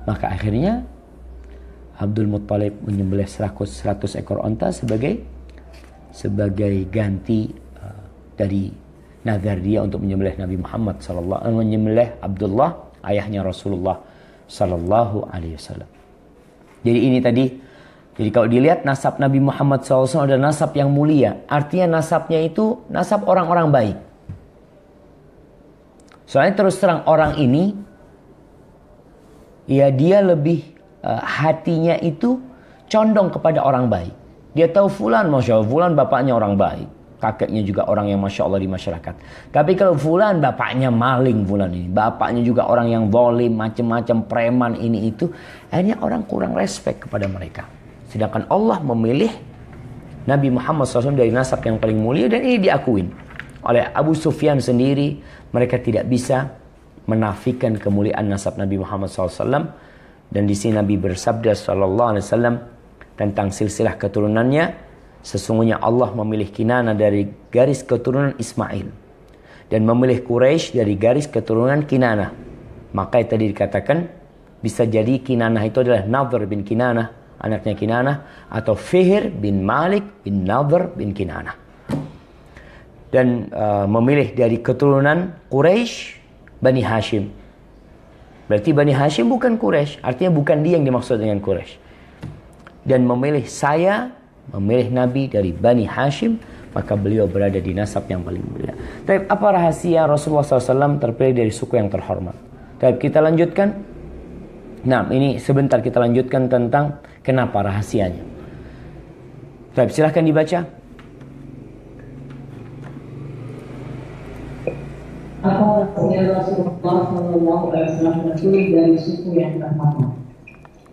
Maka akhirnya Abdul Muthalib menyembelih 100 ekor onta sebagai ganti dari nazar dia untuk menyembelih Nabi Muhammad sallallahu alaihi wasallam, menyembelih Abdullah ayahnya Rasulullah sallallahu alaihi wasallam. Jadi ini tadi, jadi kalau dilihat nasab Nabi Muhammad SAW adalah nasab yang mulia. Artinya nasabnya itu nasab orang-orang baik. Soalnya terus terang orang ini, ya dia lebih hatinya itu condong kepada orang baik. Dia tahu fulan, masya Allah, fulan bapaknya orang baik. Kakeknya juga orang yang masya Allah di masyarakat. Tapi kalau fulan bapaknya maling, fulan ini, bapaknya juga orang yang zalim, macam-macam preman ini itu, akhirnya orang kurang respect kepada mereka. Sedangkan Allah memilih Nabi Muhammad SAW dari nasab yang paling mulia, dan ini diakuin oleh Abu Sufyan sendiri. Mereka tidak bisa menafikan kemuliaan nasab Nabi Muhammad SAW. Dan di sini Nabi bersabda SAW tentang silsilah keturunannya. Sesungguhnya Allah memilih Kinanah dari garis keturunan Ismail. Dan memilih Quraisy dari garis keturunan Kinanah. Maka tadi dikatakan, bisa jadi Kinanah itu adalah Nadhr bin Kinanah, anaknya Kinanah. Atau Fihr bin Malik bin Nadhr bin Kinanah. Dan memilih dari keturunan Quraisy, Bani Hashim. Berarti Bani Hashim bukan Quraisy. Artinya bukan dia yang dimaksud dengan Quraisy. Dan memilih saya, memilih Nabi dari Bani Hashim, maka beliau berada di nasab yang paling mulia. Tapi apa rahasia Rasulullah SAW terpilih dari suku yang terhormat? Tapi kita lanjutkan. Nah, ini sebentar kita lanjutkan tentang kenapa rahasianya. Tapi silahkan dibaca. Apa rahasia Rasulullah SAW terpilih dari suku yang terhormat?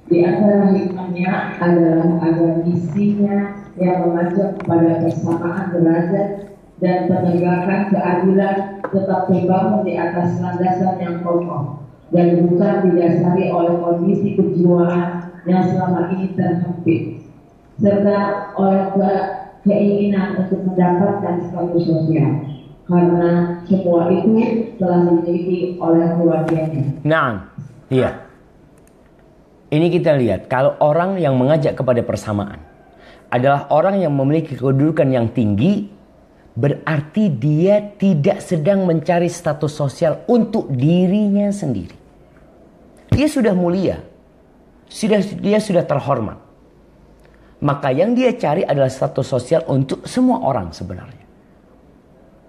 Di antara hikmahnya adalah agar misinya yang mengajak kepada persamaan derajat dan penegakan keadilan tetap terbangun di atas landasan yang kokoh dan bukan didasari oleh kondisi kejiwaan yang selama ini terhempit, serta oleh keinginan untuk mendapatkan status sosial, karena semua itu telah dimiliki oleh keluarganya. Nah, iya. Ini kita lihat, kalau orang yang mengajak kepada persamaan adalah orang yang memiliki kedudukan yang tinggi, berarti dia tidak sedang mencari status sosial untuk dirinya sendiri. Dia sudah mulia, dia sudah terhormat. Maka yang dia cari adalah status sosial untuk semua orang sebenarnya.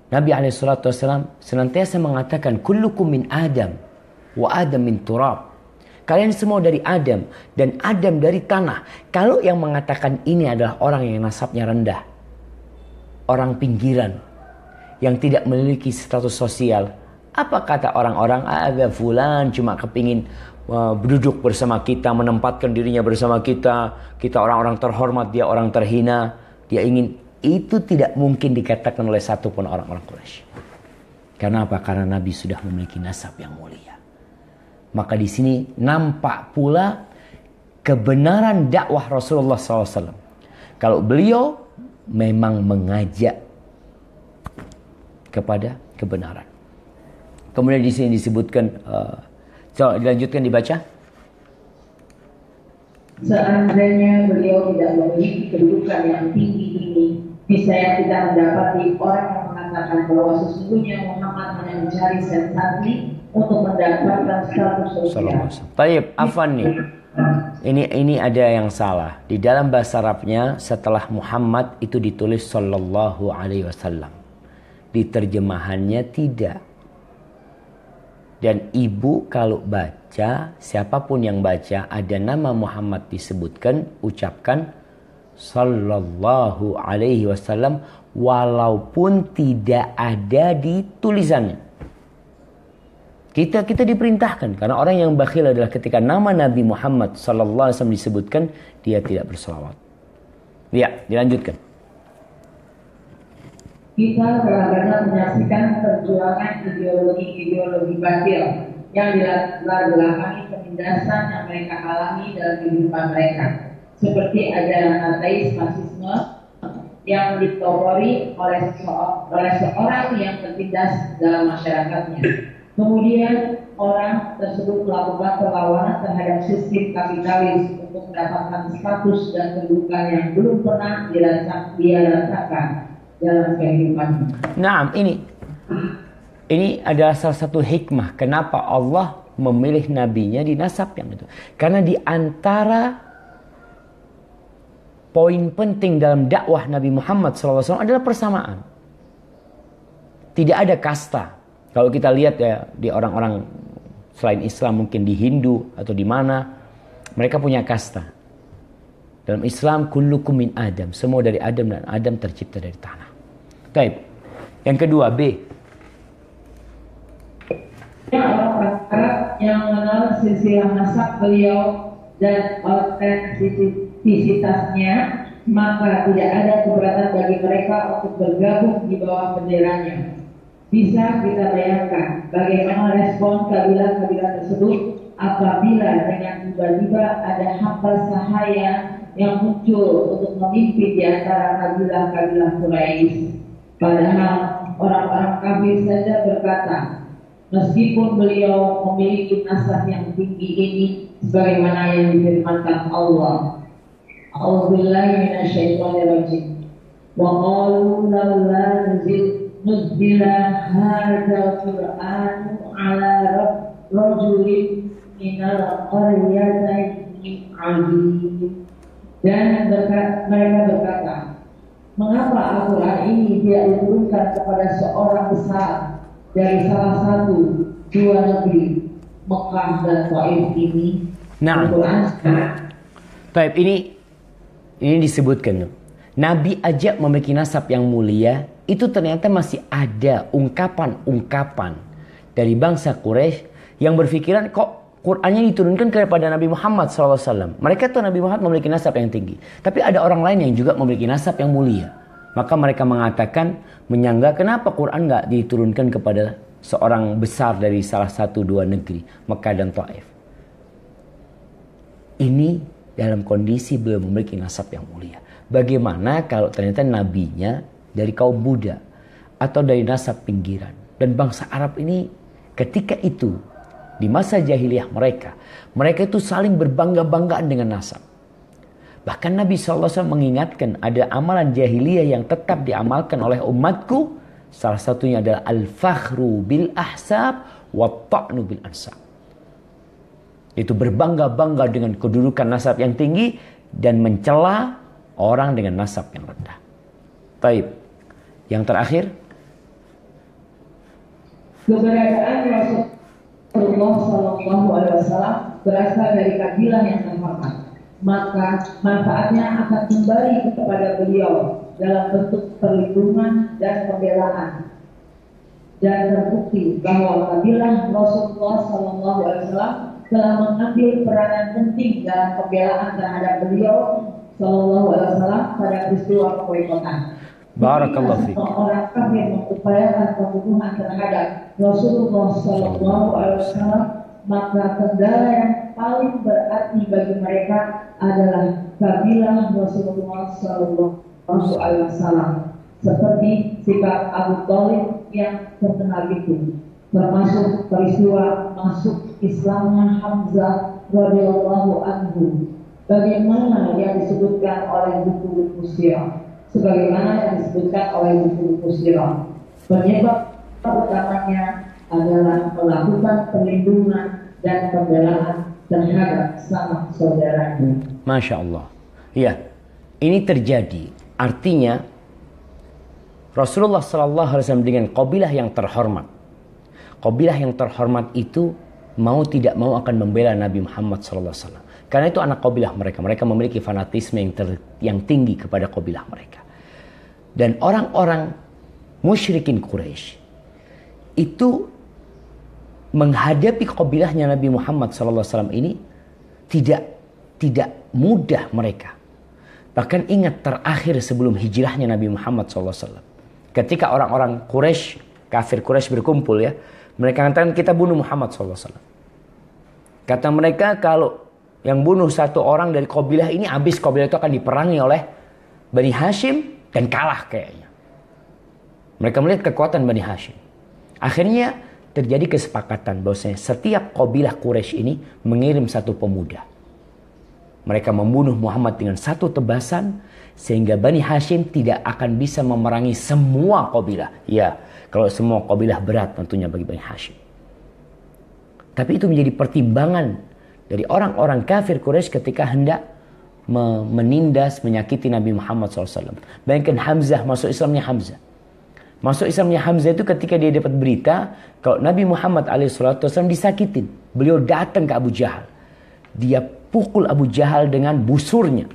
Nabi SAW senantiasa mengatakan, kullukum min Adam, wa Adam min turab. Kalian semua dari Adam, dan Adam dari tanah. Kalau yang mengatakan ini adalah orang yang nasabnya rendah, orang pinggiran, yang tidak memiliki status sosial, apa kata orang-orang? Ada fulan cuma kepingin duduk bersama kita, menempatkan dirinya bersama kita. Kita orang-orang terhormat, dia orang terhina. Dia ingin, itu tidak mungkin dikatakan oleh satupun orang-orang Quraisy. Karena apa? Karena Nabi sudah memiliki nasab yang mulia. Maka di sini nampak pula kebenaran dakwah Rasulullah SAW. Kalau beliau memang mengajak kepada kebenaran. Kemudian di sini disebutkan, coba dilanjutkan dibaca. Seandainya beliau tidak memiliki kedudukan yang tinggi ini, bisa kita mendapati orang yang mengatakan bahwa sesungguhnya Muhammad hanya mencari sensasi untuk mendapatkan status sosial. Baik, afwan nih. Ini ada yang salah. Di dalam bahasa Arabnya setelah Muhammad itu ditulis sallallahu alaihi wasallam. Di terjemahannya tidak. Dan ibu kalau baca, siapapun yang baca ada nama Muhammad disebutkan, ucapkan sallallahu alaihi wasallam walaupun tidak ada di tulisannya. Kita diperintahkan, karena orang yang bakhil adalah ketika nama Nabi Muhammad sallallahu alaihi wasallam disebutkan dia tidak berselawat. Ya, dilanjutkan. Kita benar-benar menyaksikan perjuangan ideologi batil yang dilatar penindasan yang mereka alami dalam kehidupan mereka, seperti ajaran ateis marxisme yang ditopori oleh seorang yang tertindas dalam masyarakatnya. Kemudian orang tersebut melakukan perlawanan terhadap sistem kapitalis untuk mendapatkan status dan kedudukan yang belum pernah dia rasakan dalam kehidupannya. Nah, ini adalah salah satu hikmah kenapa Allah memilih nabinya di nasab yang itu. Karena di antara poin penting dalam dakwah Nabi Muhammad SAW adalah persamaan. Tidak ada kasta. Kalau kita lihat ya di orang-orang selain Islam, mungkin di Hindu atau di mana, mereka punya kasta. Dalam Islam, kullukum min Adam, semua dari Adam, dan Adam tercipta dari tanah. Baik. Yang kedua, B. Orang Arab yang mengenal silsilah nasab beliau dan autentisitasnya, maka tidak ada keberatan bagi mereka untuk bergabung di bawah benderanya. Bisa kita bayangkan bagaimana respon kabilah-kabilah tersebut apabila dengan tiba-tiba ada hamba sahaya yang muncul untuk memimpin di antara kabilah-kabilah Quraisy. Padahal orang-orang kafir saja berkata, meskipun beliau memiliki nasab yang tinggi ini, sebagaimana yang difirmankan Allah, A'udzubillahi minasyaitonirrajim. Wa qalu laula nuzila hadzal Qur'anu ala rajulin minal qaryatayn azim. Dan mereka berkata, mengapa Al-Quran ini tidak diturunkan kepada seorang besar dari salah satu dua negeri, Mekah dan Taif ini? Nah, Taib ini disebutkan. Nabi aja memiliki nasab yang mulia, itu ternyata masih ada ungkapan-ungkapan dari bangsa Quraisy yang berpikiran kok Qur'annya diturunkan kepada Nabi Muhammad SAW. Mereka tahu Nabi Muhammad memiliki nasab yang tinggi. Tapi ada orang lain yang juga memiliki nasab yang mulia. Maka mereka mengatakan, menyangga kenapa Qur'an nggak diturunkan kepada seorang besar dari salah satu dua negeri, Mekah dan Taif. Ini dalam kondisi beliau memiliki nasab yang mulia. Bagaimana kalau ternyata nabinya dari kaum Buddha atau dari nasab pinggiran. Dan bangsa Arab ini ketika itu, di masa jahiliyah mereka itu saling berbangga-banggaan dengan nasab. Bahkan Nabi SAW mengingatkan ada amalan jahiliyah yang tetap diamalkan oleh umatku. Salah satunya adalah al-fakhru bil ahsab wa ta'nu bil ansab. Itu berbangga-bangga dengan kedudukan nasab yang tinggi dan mencela orang dengan nasab yang rendah. Baik. Yang terakhir, keberadaan Rasulullah SAW berasal dari kabilah yang terhormat. Maka manfaatnya akan kembali kepada beliau dalam bentuk perlindungan dan pembelaan. Dan terbukti bahwa kabilah Rasulullah SAW telah mengambil peranan penting dalam pembelaan terhadap beliau SAW pada peristiwa pemboikotan. barakallahu fiik. Orang kafir mengupayakan pembunuhan terhadap Rasulullah SAW, maka kendala yang paling berarti bagi mereka adalah kabilah Rasulullah SAW, seperti sikap Abu Thalib yang terkenal itu, termasuk peristiwa masuk Islamnya Hamzah radhiyallahu anhu, bagaimana yang disebutkan oleh buku-buku sirah. Sebagaimana yang disebutkan oleh buku-buku sirah, penyebab utamanya adalah melakukan perlindungan dan pembelaan terhadap sama saudaranya. Masya Allah. Ya, ini terjadi. Artinya Rasulullah SAW dengan kabilah yang terhormat. Kabilah yang terhormat itu mau tidak mau akan membela Nabi Muhammad SAW. Karena itu anak kabilah mereka. Mereka memiliki fanatisme yang tinggi kepada kabilah mereka. Dan orang-orang musyrikin Quraisy itu menghadapi kabilahnya Nabi Muhammad SAW ini tidak mudah mereka. Bahkan ingat terakhir sebelum hijrahnya Nabi Muhammad SAW. Ketika orang-orang Quraisy, kafir Quraisy berkumpul ya. Mereka katakan kita bunuh Muhammad SAW. Kata mereka kalau yang bunuh satu orang dari kabilah ini, habis kabilah itu akan diperangi oleh Bani Hashim dan kalah kayaknya. Mereka melihat kekuatan Bani Hashim. Akhirnya terjadi kesepakatan bahwasanya setiap kabilah Quraisy ini mengirim satu pemuda. Mereka membunuh Muhammad dengan satu tebasan sehingga Bani Hashim tidak akan bisa memerangi semua kabilah. Ya, kalau semua kabilah berat tentunya bagi Bani Hashim. Tapi itu menjadi pertimbangan dari orang-orang kafir Quraisy ketika hendak menindas, menyakiti Nabi Muhammad SAW. Bayangkan Hamzah, masuk Islamnya Hamzah. Masuk Islamnya Hamzah itu ketika dia dapat berita kalau Nabi Muhammad SAW disakitin. Beliau datang ke Abu Jahal. Dia pukul Abu Jahal dengan busurnya.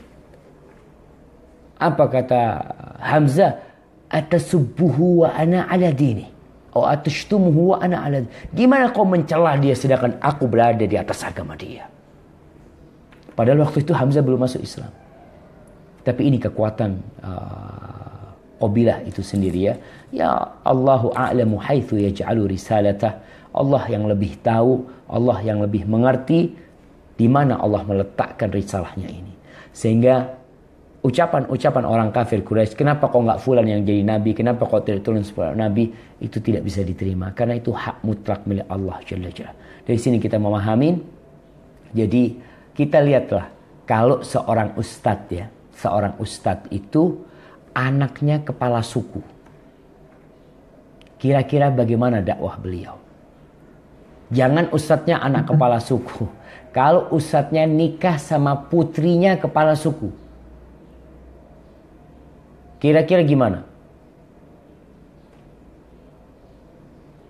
Apa kata Hamzah? Atasubbuhu wa ana ala dini. Atau atashtumu wa ana ala dini. Gimana kau mencela dia sedangkan aku berada di atas agama dia? Padahal waktu itu Hamzah belum masuk Islam. Tapi ini kekuatan qabilah itu sendiri ya. Ya Allahu a'lamu haitsu yaj'alu risalatah. Allah yang lebih tahu, Allah yang lebih mengerti di mana Allah meletakkan risalahnya ini. Sehingga ucapan-ucapan orang kafir Quraisy, kenapa kau enggak fulan yang jadi nabi, kenapa kau tidak turun sebagai nabi, itu tidak bisa diterima karena itu hak mutlak milik Allah Jalla Jalla. Dari sini kita memahami, jadi kita lihatlah kalau seorang ustadz ya, seorang ustadz itu anaknya kepala suku. Kira-kira bagaimana dakwah beliau? Jangan ustadznya anak kepala suku. Kalau ustadznya nikah sama putrinya kepala suku. Kira-kira gimana?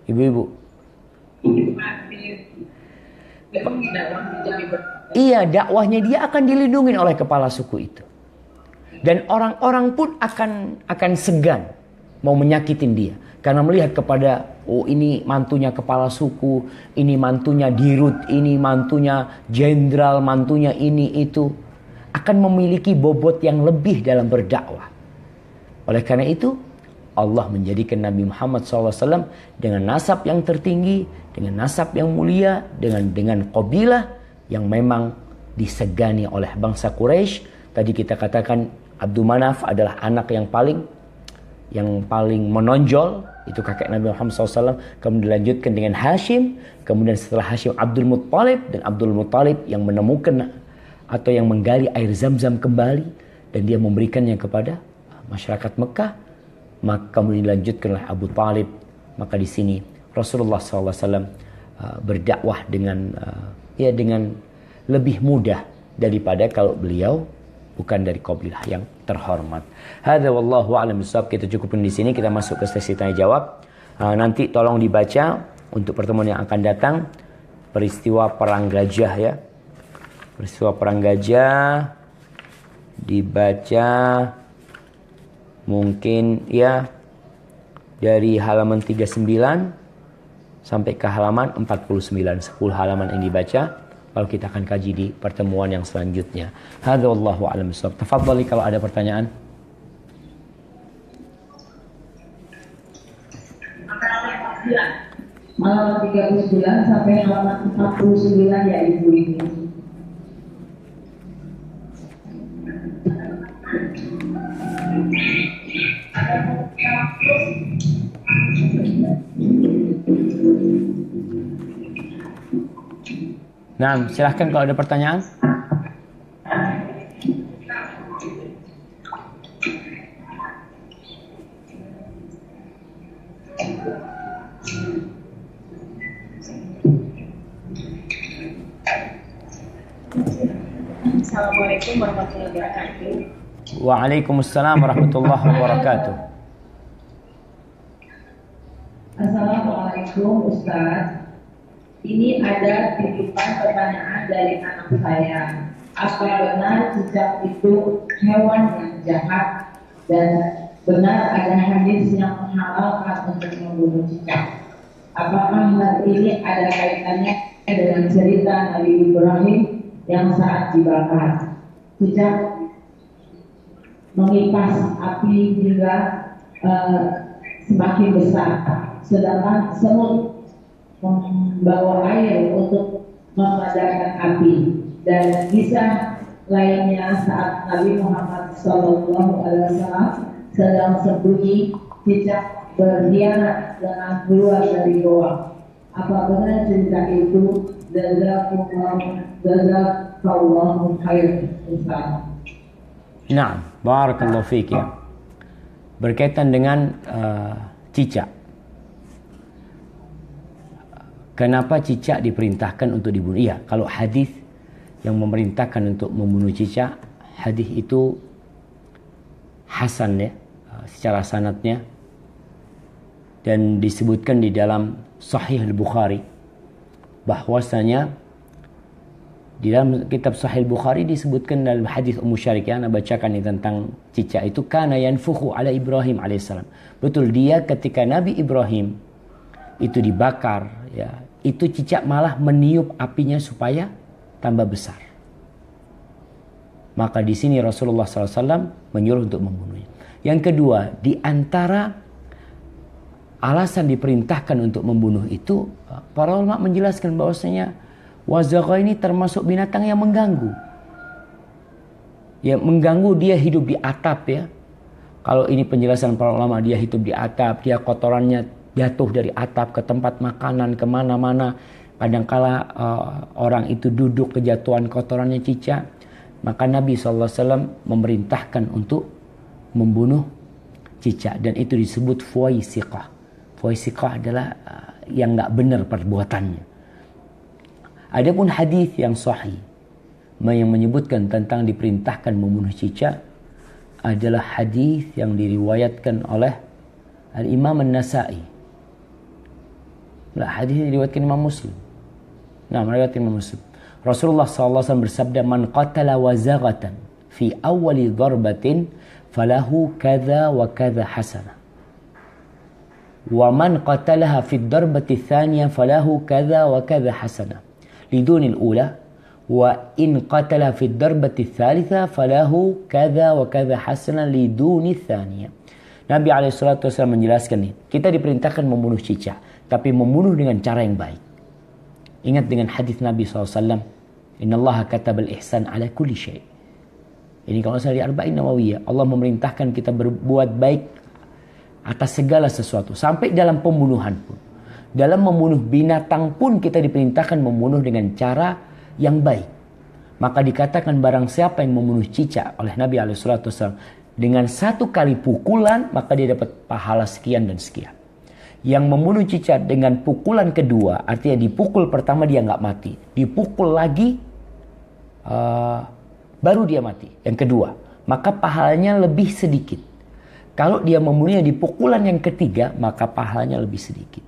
Ibu-ibu. Iya, dakwahnya dia akan dilindungi oleh kepala suku itu. Dan orang-orang pun akan segan mau menyakitin dia. Karena melihat kepada, oh ini mantunya kepala suku, ini mantunya dirut, ini mantunya jenderal, mantunya ini itu. Akan memiliki bobot yang lebih dalam berdakwah. Oleh karena itu, Allah menjadikan Nabi Muhammad SAW dengan nasab yang tertinggi, dengan nasab yang mulia, dengan qabilah yang memang disegani oleh bangsa Quraisy. Tadi kita katakan Abdul Manaf adalah anak yang paling menonjol, itu kakek Nabi Muhammad SAW. Kemudian dilanjutkan dengan Hashim, kemudian setelah Hashim Abdul Muttalib, dan Abdul Muttalib yang menemukan atau yang menggali air Zam-Zam kembali dan dia memberikannya kepada masyarakat Mekah, maka kemudian dilanjutkan oleh Abu Talib. Maka di sini Rasulullah SAW berdakwah dengan lebih mudah daripada kalau beliau bukan dari kabilah yang terhormat. Hadza wallahu a'lam bishawab. Kita cukupkan di sini, kita masuk ke sesi tanya jawab. Nanti tolong dibaca untuk pertemuan yang akan datang peristiwa perang gajah ya. Peristiwa perang gajah dibaca mungkin ya dari halaman 39 sampai ke halaman 49. 10 halaman yang dibaca. Lalu kita akan kaji di pertemuan yang selanjutnya. Hadza wallahu a'lam bishawab. Tafadhali kalau ada pertanyaan. Halaman 39 sampai halaman 49 ya Ibu ini. Nah, silahkan kalau ada pertanyaan. Assalamualaikum warahmatullahi wabarakatuh. Waalaikumsalam warahmatullahi wabarakatuh. Assalamualaikum Ustaz. Ini ada titipan pertanyaan dari anak saya. Apa benar cicak itu hewan yang jahat dan benar ada hadis yang menghalalkan untuk membunuh cicak? Apakah hal ini ada kaitannya dengan cerita Nabi Ibrahim yang saat dibakar? Cicak mengipas api hingga semakin besar, sedangkan semut membawa air untuk memadamkan api. Dan kisah lainnya saat Nabi Muhammad SAW sedang sembunyi, cicak berkhianat dengan keluar dari goa. Apa benar cerita itu? Jazakallahu khair Ustaz. Nah, barakallahu fiik ya. Berkaitan dengan cicak. Kenapa cicak diperintahkan untuk dibunuh? Iya, kalau hadis yang memerintahkan untuk membunuh cicak, hadis itu hasan ya, secara sanadnya, dan disebutkan di dalam Sahih Al-Bukhari bahwasanya di dalam kitab Sahih Al-Bukhari disebutkan dalam hadis Ummu Syarik ya, Anda bacakan ini tentang cicak itu, kana yanfukhu ala Ibrahim alaihissalam. Betul, dia ketika Nabi Ibrahim itu dibakar ya, itu cicak malah meniup apinya supaya tambah besar. Maka di sini Rasulullah SAW menyuruh untuk membunuhnya. Yang kedua, di antara alasan diperintahkan untuk membunuh itu, para ulama menjelaskan bahwasanya wazagha ini termasuk binatang yang mengganggu. Ya, mengganggu, dia hidup di atap ya. Kalau ini penjelasan para ulama, dia hidup di atap, dia kotorannya jatuh dari atap ke tempat makanan, kemana-mana. Kadangkala orang itu duduk kejatuhan kotorannya cicak. Maka Nabi SAW memerintahkan untuk membunuh cicak. Dan itu disebut fuwaisiqah. Fuwaisiqah adalah yang gak benar perbuatannya. Adapun hadis yang sahih yang menyebutkan tentang diperintahkan membunuh cicak adalah hadis yang diriwayatkan oleh Al-Imam An-Nasa'i. Hadis ini diriwayatkan Imam Muslim. Nah, meriwayatkan Imam Muslim. Rasulullah SAW bersabda, "Man qatala wazaghatan fi awwali darbatin falahu kadza wa kadza hasanah. Wa man qatalaha fi darbati tsaniyah falahu kadza wa kadza hasanah. Liduni al-ula wa in qatala fi darbati tsalitsa falahu kadza wa kadza hasanah liduni tsaniyah." Nabi SAW menjelaskan nih, kita diperintahkan membunuh cicak, tapi membunuh dengan cara yang baik. Ingat dengan hadis Nabi SAW, Innallaha katabal ihsan ala kulli syai'. Ini kalau saya di Arba'in Nawawiyah, Allah memerintahkan kita berbuat baik atas segala sesuatu, sampai dalam pembunuhan pun. Dalam membunuh binatang pun kita diperintahkan membunuh dengan cara yang baik. Maka dikatakan barang siapa yang membunuh cicak oleh Nabi SAW dengan 1 kali pukulan, maka dia dapat pahala sekian dan sekian. Yang membunuh cicak dengan pukulan kedua, artinya dipukul pertama dia nggak mati, dipukul lagi baru dia mati, yang kedua, maka pahalanya lebih sedikit. Kalau dia membunuhnya di pukulan yang ketiga, maka pahalanya lebih sedikit.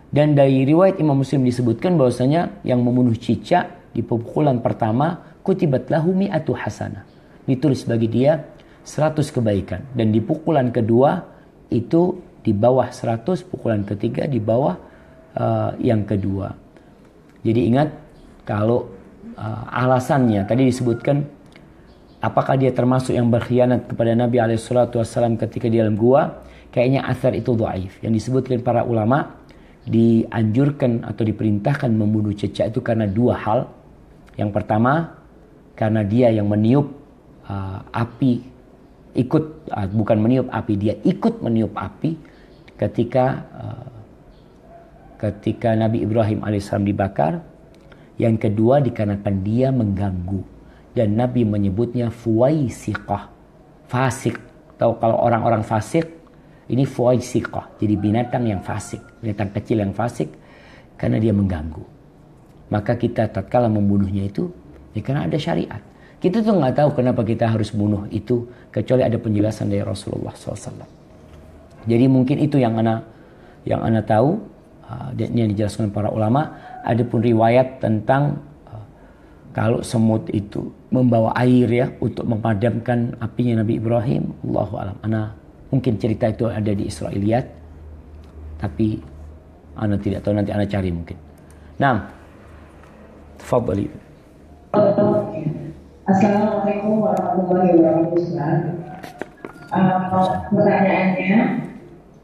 Dan dari riwayat Imam Muslim disebutkan bahwasanya yang membunuh cicak di pukulan pertama, kutibat lahu mi'atu hasanah, ditulis bagi dia 100 kebaikan. Dan di pukulan kedua itu di bawah 100, pukulan ketiga di bawah yang kedua. Jadi ingat, kalau alasannya tadi disebutkan, apakah dia termasuk yang berkhianat kepada Nabi SAW ketika di dalam gua? Kayaknya athar itu dhaif. Yang disebutkan para ulama, dianjurkan atau diperintahkan membunuh cicak itu karena 2 hal. Yang pertama, karena dia yang meniup api, bukan meniup api, dia ikut meniup api ketika Nabi Ibrahim alaihissalam dibakar. Yang kedua, dikarenakan dia mengganggu, dan Nabi menyebutnya fuwaisiqah, fasik. Tahu kalau orang-orang fasik, ini fuwaisiqah, jadi binatang yang fasik, binatang kecil yang fasik, karena dia mengganggu. Maka kita tatkala membunuhnya itu ya karena ada syariat. Kita tuh nggak tahu kenapa kita harus bunuh itu, kecuali ada penjelasan dari Rasulullah SAW. Jadi mungkin itu yang ana tahu, dan ini yang dijelaskan para ulama. Ada pun riwayat tentang kalau semut itu membawa air ya untuk memadamkan apinya Nabi Ibrahim, Allahu a'lam. Mungkin cerita itu ada di Israiliyat, tapi ana tidak tahu, nanti ana cari mungkin. Nah, tafadhali. Assalamualaikum warahmatullahi wabarakatuh. Pertanyaannya,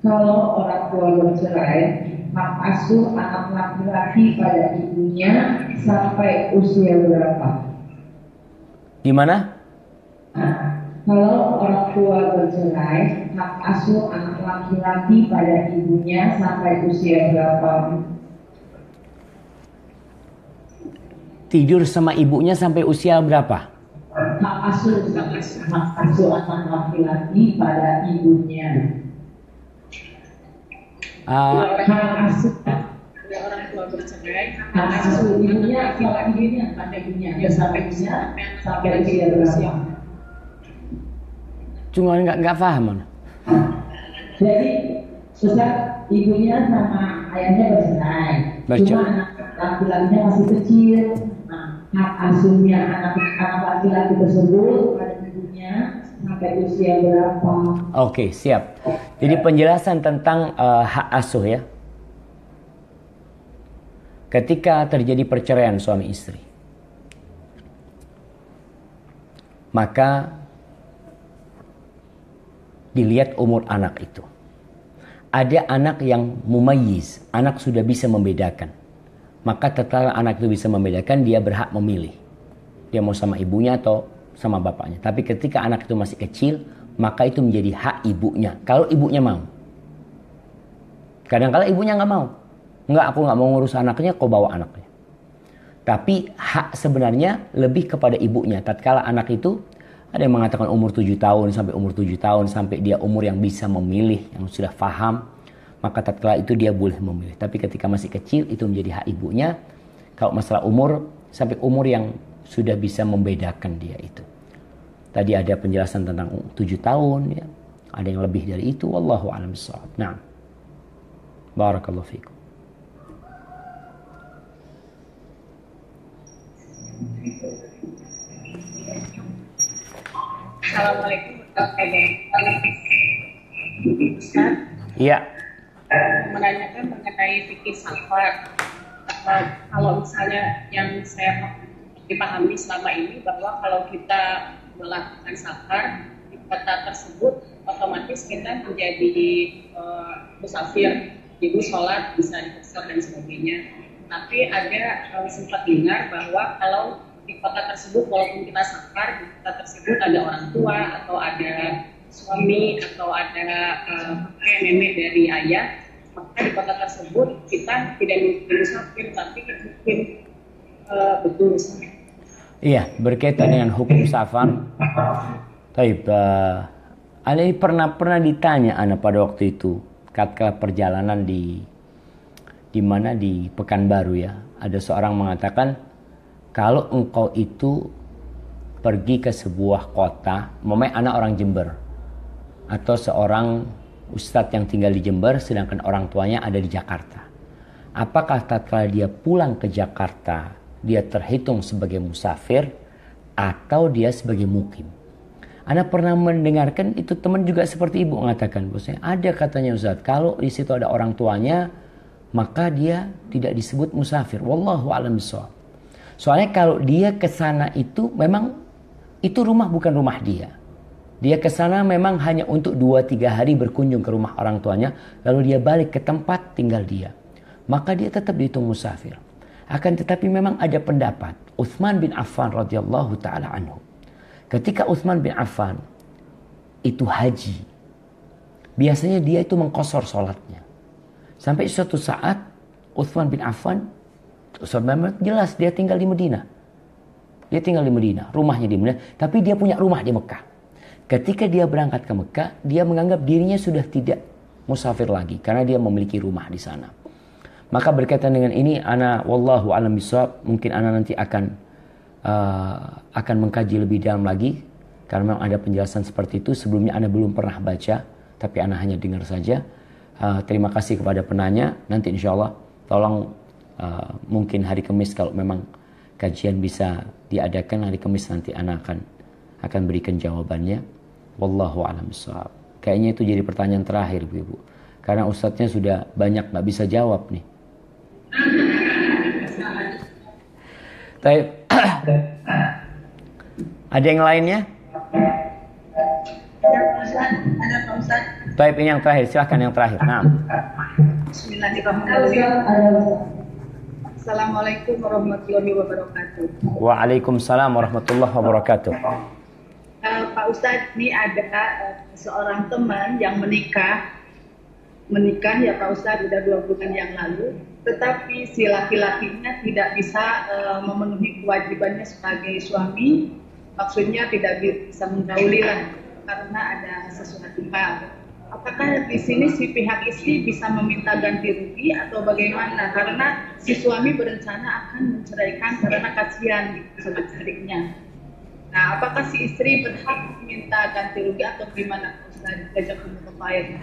kalau orang tua bercerai, hak asuh anak laki-laki pada ibunya sampai usia berapa? Gimana? Kalau orang tua bercerai, hak asuh anak laki-laki pada ibunya sampai usia berapa? Tidur sama ibunya sampai usia berapa? Hak asuh anak laki-laki pada ibunya. Hak asuh orang tua bercerai, hak asuh ibunya pada ibunya sampai usia berapa? Cuma nggak paham. Jadi Ustaz, ibunya sama ayahnya bercerai. Cuma anak laki-lakinya masih kecil. Nah, hak asuhnya anak laki-laki tersebut pada ibunya sampai usia berapa? Oke, siap. Jadi penjelasan tentang hak asuh ya. Ketika terjadi perceraian suami istri, maka dilihat umur anak itu. Ada anak yang mumayyiz, anak sudah bisa membedakan. Maka tatkala anak itu bisa membedakan, dia berhak memilih. Dia mau sama ibunya atau sama bapaknya. Tapi ketika anak itu masih kecil, maka itu menjadi hak ibunya. Kalau ibunya mau. Kadang-kadang ibunya nggak mau. Enggak, aku nggak mau ngurus anaknya, kau bawa anaknya. Tapi hak sebenarnya lebih kepada ibunya. Tatkala anak itu, ada yang mengatakan umur 7 tahun, sampai umur 7 tahun, sampai dia umur yang bisa memilih, yang sudah paham, maka tatkala itu dia boleh memilih. Tapi ketika masih kecil, itu menjadi hak ibunya. Kalau masalah umur, sampai umur yang sudah bisa membedakan dia itu. Tadi ada penjelasan tentang 7 tahun, ya. Ada yang lebih dari itu, wallahu a'lam bishawab. Nah, barakallahu fikum. Assalamualaikum warahmatullahi wabarakatuh. Ustaz, Iya. menanyakan mengenai fikih safar. Kalau misalnya yang saya dipahami selama ini bahwa kalau kita melakukan safar di kota tersebut, otomatis kita menjadi musafir, jadi sholat bisa dikesor dan sebagainya. Tapi ada sempat dengar bahwa kalau di kota tersebut, walaupun kita safar, di kota tersebut ada orang tua atau ada suami atau ada kakek nenek dari ayah, maka di kota tersebut kita tidak mungkin musafir, tapi mungkin betul misalnya. Iya, berkaitan dengan hukum safar. Taib, ana ini pernah ditanya ana pada waktu itu, ketika perjalanan di mana di Pekanbaru ya. Ada seorang mengatakan, kalau engkau itu pergi ke sebuah kota, umpamanya anak orang Jember, atau seorang ustadz yang tinggal di Jember, sedangkan orang tuanya ada di Jakarta. Apakah tatkala dia pulang ke Jakarta, dia terhitung sebagai musafir, atau dia sebagai mukim? Ana pernah mendengarkan itu teman juga seperti ibu mengatakan, bosnya ada katanya Ustaz, kalau di situ ada orang tuanya, maka dia tidak disebut musafir. Wallahu a'lam bishawab. Soalnya kalau dia ke sana itu memang itu rumah bukan rumah dia. Dia ke sana memang hanya untuk 2-3 hari berkunjung ke rumah orang tuanya, lalu dia balik ke tempat tinggal dia. Maka dia tetap dihitung musafir. Akan tetapi memang ada pendapat Utsman bin Affan radhiyallahu taala anhu. Ketika Utsman bin Affan itu haji, biasanya dia itu mengqashar salatnya. Sampai suatu saat Utsman bin Affan jelas dia tinggal di Madinah. Dia tinggal di Madinah, rumahnya di Madinah, tapi dia punya rumah di Mekah. Ketika dia berangkat ke Mekah, dia menganggap dirinya sudah tidak musafir lagi karena dia memiliki rumah di sana. Maka berkaitan dengan ini, ana wallahu a'lam bishawab, mungkin ana nanti akan mengkaji lebih dalam lagi karena memang ada penjelasan seperti itu. Sebelumnya ana belum pernah baca, tapi ana hanya dengar saja. Terima kasih kepada penanya. Nanti insya Allah tolong mungkin hari Kamis kalau memang kajian bisa diadakan hari Kamis, nanti ana akan berikan jawabannya. Wallahu a'lam bishawab. Kayaknya itu jadi pertanyaan terakhir Bu. Karena ustadznya sudah banyak nggak bisa jawab nih. Baik. Ada yang lainnya? Ada Pak Ustaz. Baik, ini yang terakhir. Silahkan yang terakhir. Nah. Bismillahirrahmanirrahim. Assalamualaikum warahmatullahi wabarakatuh. Waalaikumsalam warahmatullahi wabarakatuh. Pak Ustadz, ini ada seorang teman yang menikah ya Pak Ustadz, udah 2 bulan yang lalu, tetapi si laki-lakinya tidak bisa memenuhi kewajibannya sebagai suami, maksudnya tidak bisa mendahului lah karena ada sesuatu hal. Apakah di sini si pihak istri bisa meminta ganti rugi atau bagaimana? Karena si suami berencana akan menceraikan karena kasihan sama istrinya. Nah, apakah si istri berhak meminta ganti rugi atau gimana? Ustaz, diajak untuk air.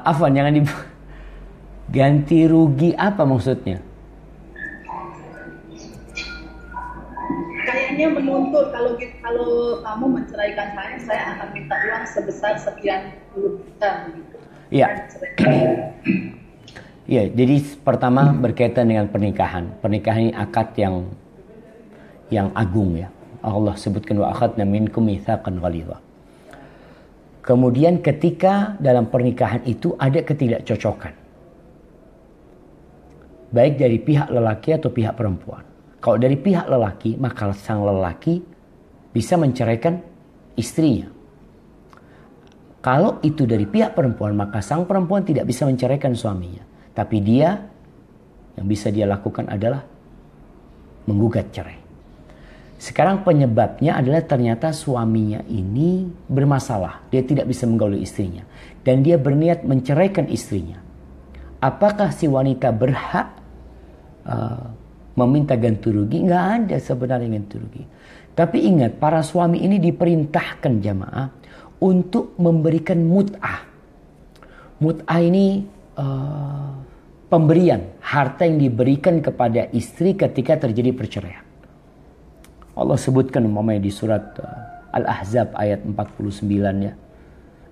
Afwan, jangan ganti rugi apa maksudnya? Kayaknya menuntut kalau kamu menceraikan saya akan minta uang sebesar sekian puluh juta begitu. Iya. Iya, jadi pertama berkaitan dengan pernikahan. Pernikahan ini akad yang agung ya. Allah sebutkan wa akhadna minkum mitsaqan ghalidha. Kemudian ketika dalam pernikahan itu ada ketidakcocokan, baik dari pihak lelaki atau pihak perempuan. Kalau dari pihak lelaki, maka sang lelaki bisa menceraikan istrinya. Kalau itu dari pihak perempuan, maka sang perempuan tidak bisa menceraikan suaminya. Tapi dia, yang bisa dia lakukan adalah menggugat cerai. Sekarang penyebabnya adalah ternyata suaminya ini bermasalah. Dia tidak bisa menggauli istrinya. Dan dia berniat menceraikan istrinya. Apakah si wanita berhak meminta ganti rugi? Nggak ada sebenarnya ganti rugi. Tapi ingat, para suami ini diperintahkan jamaah untuk memberikan mut'ah. Mut'ah ini pemberian, harta yang diberikan kepada istri ketika terjadi perceraian. Allah sebutkan umpamanya di surat Al-Ahzab ayat 49 ya.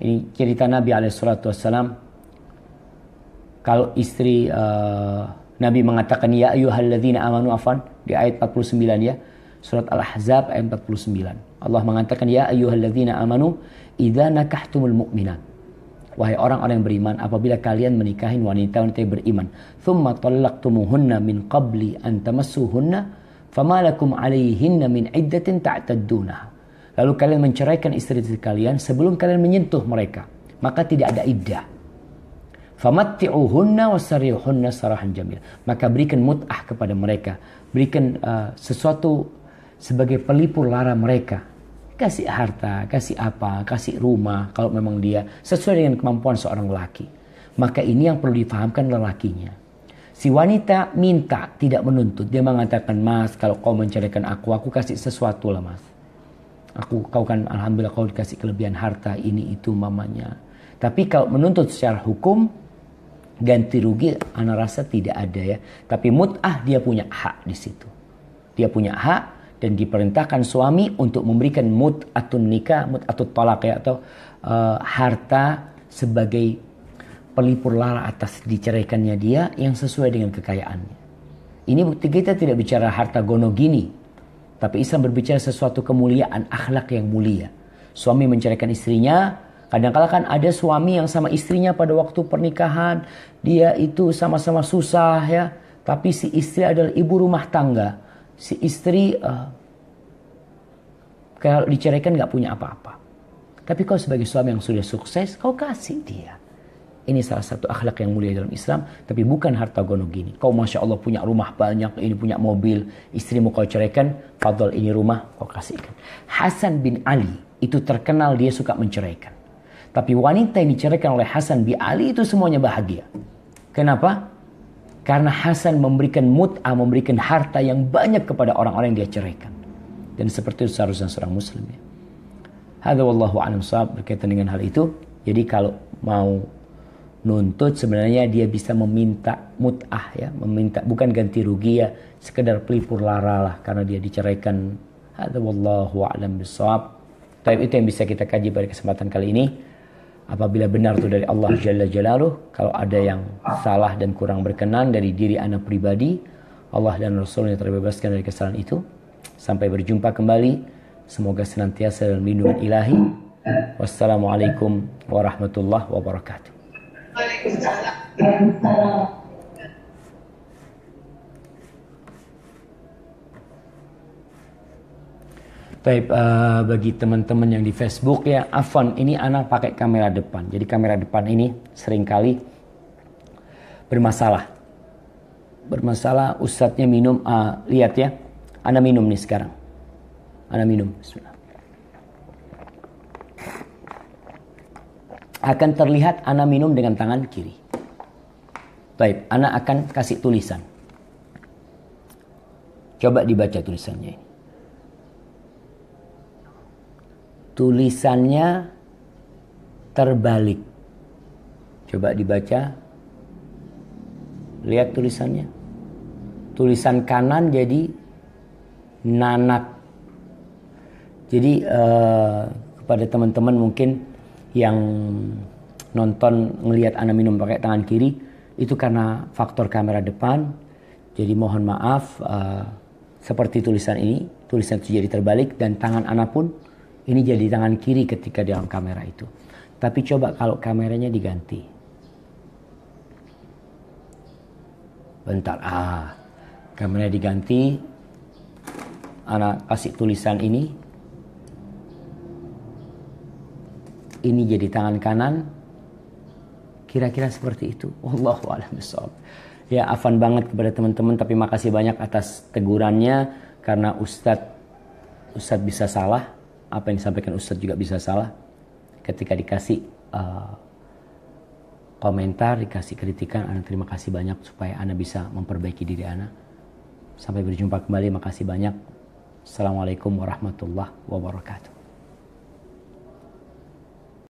Ini cerita Nabi SAW. Kalau istri Nabi mengatakan ya ayyuhalladzina amanu afan di ayat 49 ya. Surat Al-Ahzab ayat 49. Allah mengatakan ya ayyuhalladzina amanu idza nakahtumul mu'minat. Wahai orang-orang yang beriman, apabila kalian menikahin wanita-wanita yang beriman, thumma talaqtumuhunna min qabli an tamassuhunna fama lakum 'alaihinna min iddatin ta'taddunaha. Lalu kalian menceraikan istri-istri kalian sebelum kalian menyentuh mereka, maka tidak ada iddah. Famatti'uhunna wasarihunna sarahan jamil. Maka berikan mut'ah kepada mereka. Berikan sesuatu sebagai pelipur lara mereka. Kasih harta, kasih apa, kasih rumah. Kalau memang dia sesuai dengan kemampuan seorang lelaki. Maka ini yang perlu difahamkan lelakinya. Si wanita minta, tidak menuntut. Dia mengatakan, mas, kalau kau menceraikan aku kasih sesuatu lah mas. Kau kan alhamdulillah kau dikasih kelebihan harta, ini itu mamanya. Tapi kalau menuntut secara hukum, ganti rugi, ana rasa tidak ada ya. Tapi mut'ah dia punya hak di situ. Dia punya hak dan diperintahkan suami untuk memberikan mut'atun nikah, mut'atut talaq ya, atau harta sebagai pelipur lara atas diceraikannya dia yang sesuai dengan kekayaannya. Ini bukti kita tidak bicara harta gono gini. Tapi Islam berbicara sesuatu kemuliaan, akhlak yang mulia. Suami menceraikan istrinya. Kadang-kadang kan ada suami yang sama istrinya pada waktu pernikahan. Dia itu sama-sama susah ya. Tapi si istri adalah ibu rumah tangga. Si istri kalau diceraikan gak punya apa-apa. Tapi kau sebagai suami yang sudah sukses, kau kasih dia. Ini salah satu akhlak yang mulia dalam Islam. Tapi bukan harta gono gini. Kau Masya Allah punya rumah banyak. Ini punya mobil. Istrimu kau ceraikan. Fadl ini rumah kau kasihkan. Hasan bin Ali. Itu terkenal dia suka menceraikan. Tapi wanita yang diceraikan oleh Hasan bin Ali itu semuanya bahagia. Kenapa? Karena Hasan memberikan mut'ah. Memberikan harta yang banyak kepada orang-orang yang dia ceraikan. Dan seperti itu seharusnya seorang muslim ya. Hadza wallahu a'lam shawab. Berkaitan dengan hal itu. Jadi kalau mau nuntut sebenarnya dia bisa meminta mut'ah ya, meminta bukan ganti rugi ya, sekedar pelipur lara lah karena dia diceraikan. Hadza wallahu a'lam bissawab. Tapi itu yang bisa kita kaji pada kesempatan kali ini. Apabila benar itu dari Allah Jalla Jalaluh, kalau ada yang salah dan kurang berkenan dari diri ana pribadi, Allah dan Rasulnya terbebaskan dari kesalahan itu. Sampai berjumpa kembali, semoga senantiasa dalam lindungan ilahi. Wassalamualaikum warahmatullahi wabarakatuh. Baik, bagi teman-teman yang di Facebook ya, afwan, ini anak pakai kamera depan. Jadi kamera depan ini seringkali bermasalah. Bermasalah, ustadznya minum, lihat ya. Ana minum nih sekarang. Ana minum. Bismillah. Akan terlihat ana minum dengan tangan kiri. Baik, ana akan kasih tulisan. Coba dibaca tulisannya ini. Tulisannya terbalik. Coba dibaca. Lihat tulisannya. Tulisan kanan jadi nanak. Jadi kepada teman-teman mungkin yang nonton ngelihat ana minum pakai tangan kiri, itu karena faktor kamera depan. Jadi mohon maaf, seperti tulisan ini, tulisan itu jadi terbalik dan tangan ana pun ini jadi tangan kiri ketika dalam kamera itu. Tapi coba kalau kameranya diganti. Bentar, kameranya diganti. Ana kasih tulisan ini. Ini jadi tangan kanan. Kira-kira seperti itu. Wallahu a'lam bishawab. Ya, afan banget kepada teman-teman, tapi makasih banyak atas tegurannya karena Ustadz bisa salah. Apa yang disampaikan Ustadz juga bisa salah. Ketika dikasih komentar, dikasih kritikan, ana terima kasih banyak supaya ana bisa memperbaiki diri ana. Sampai berjumpa kembali, makasih banyak. Assalamualaikum warahmatullahi wabarakatuh.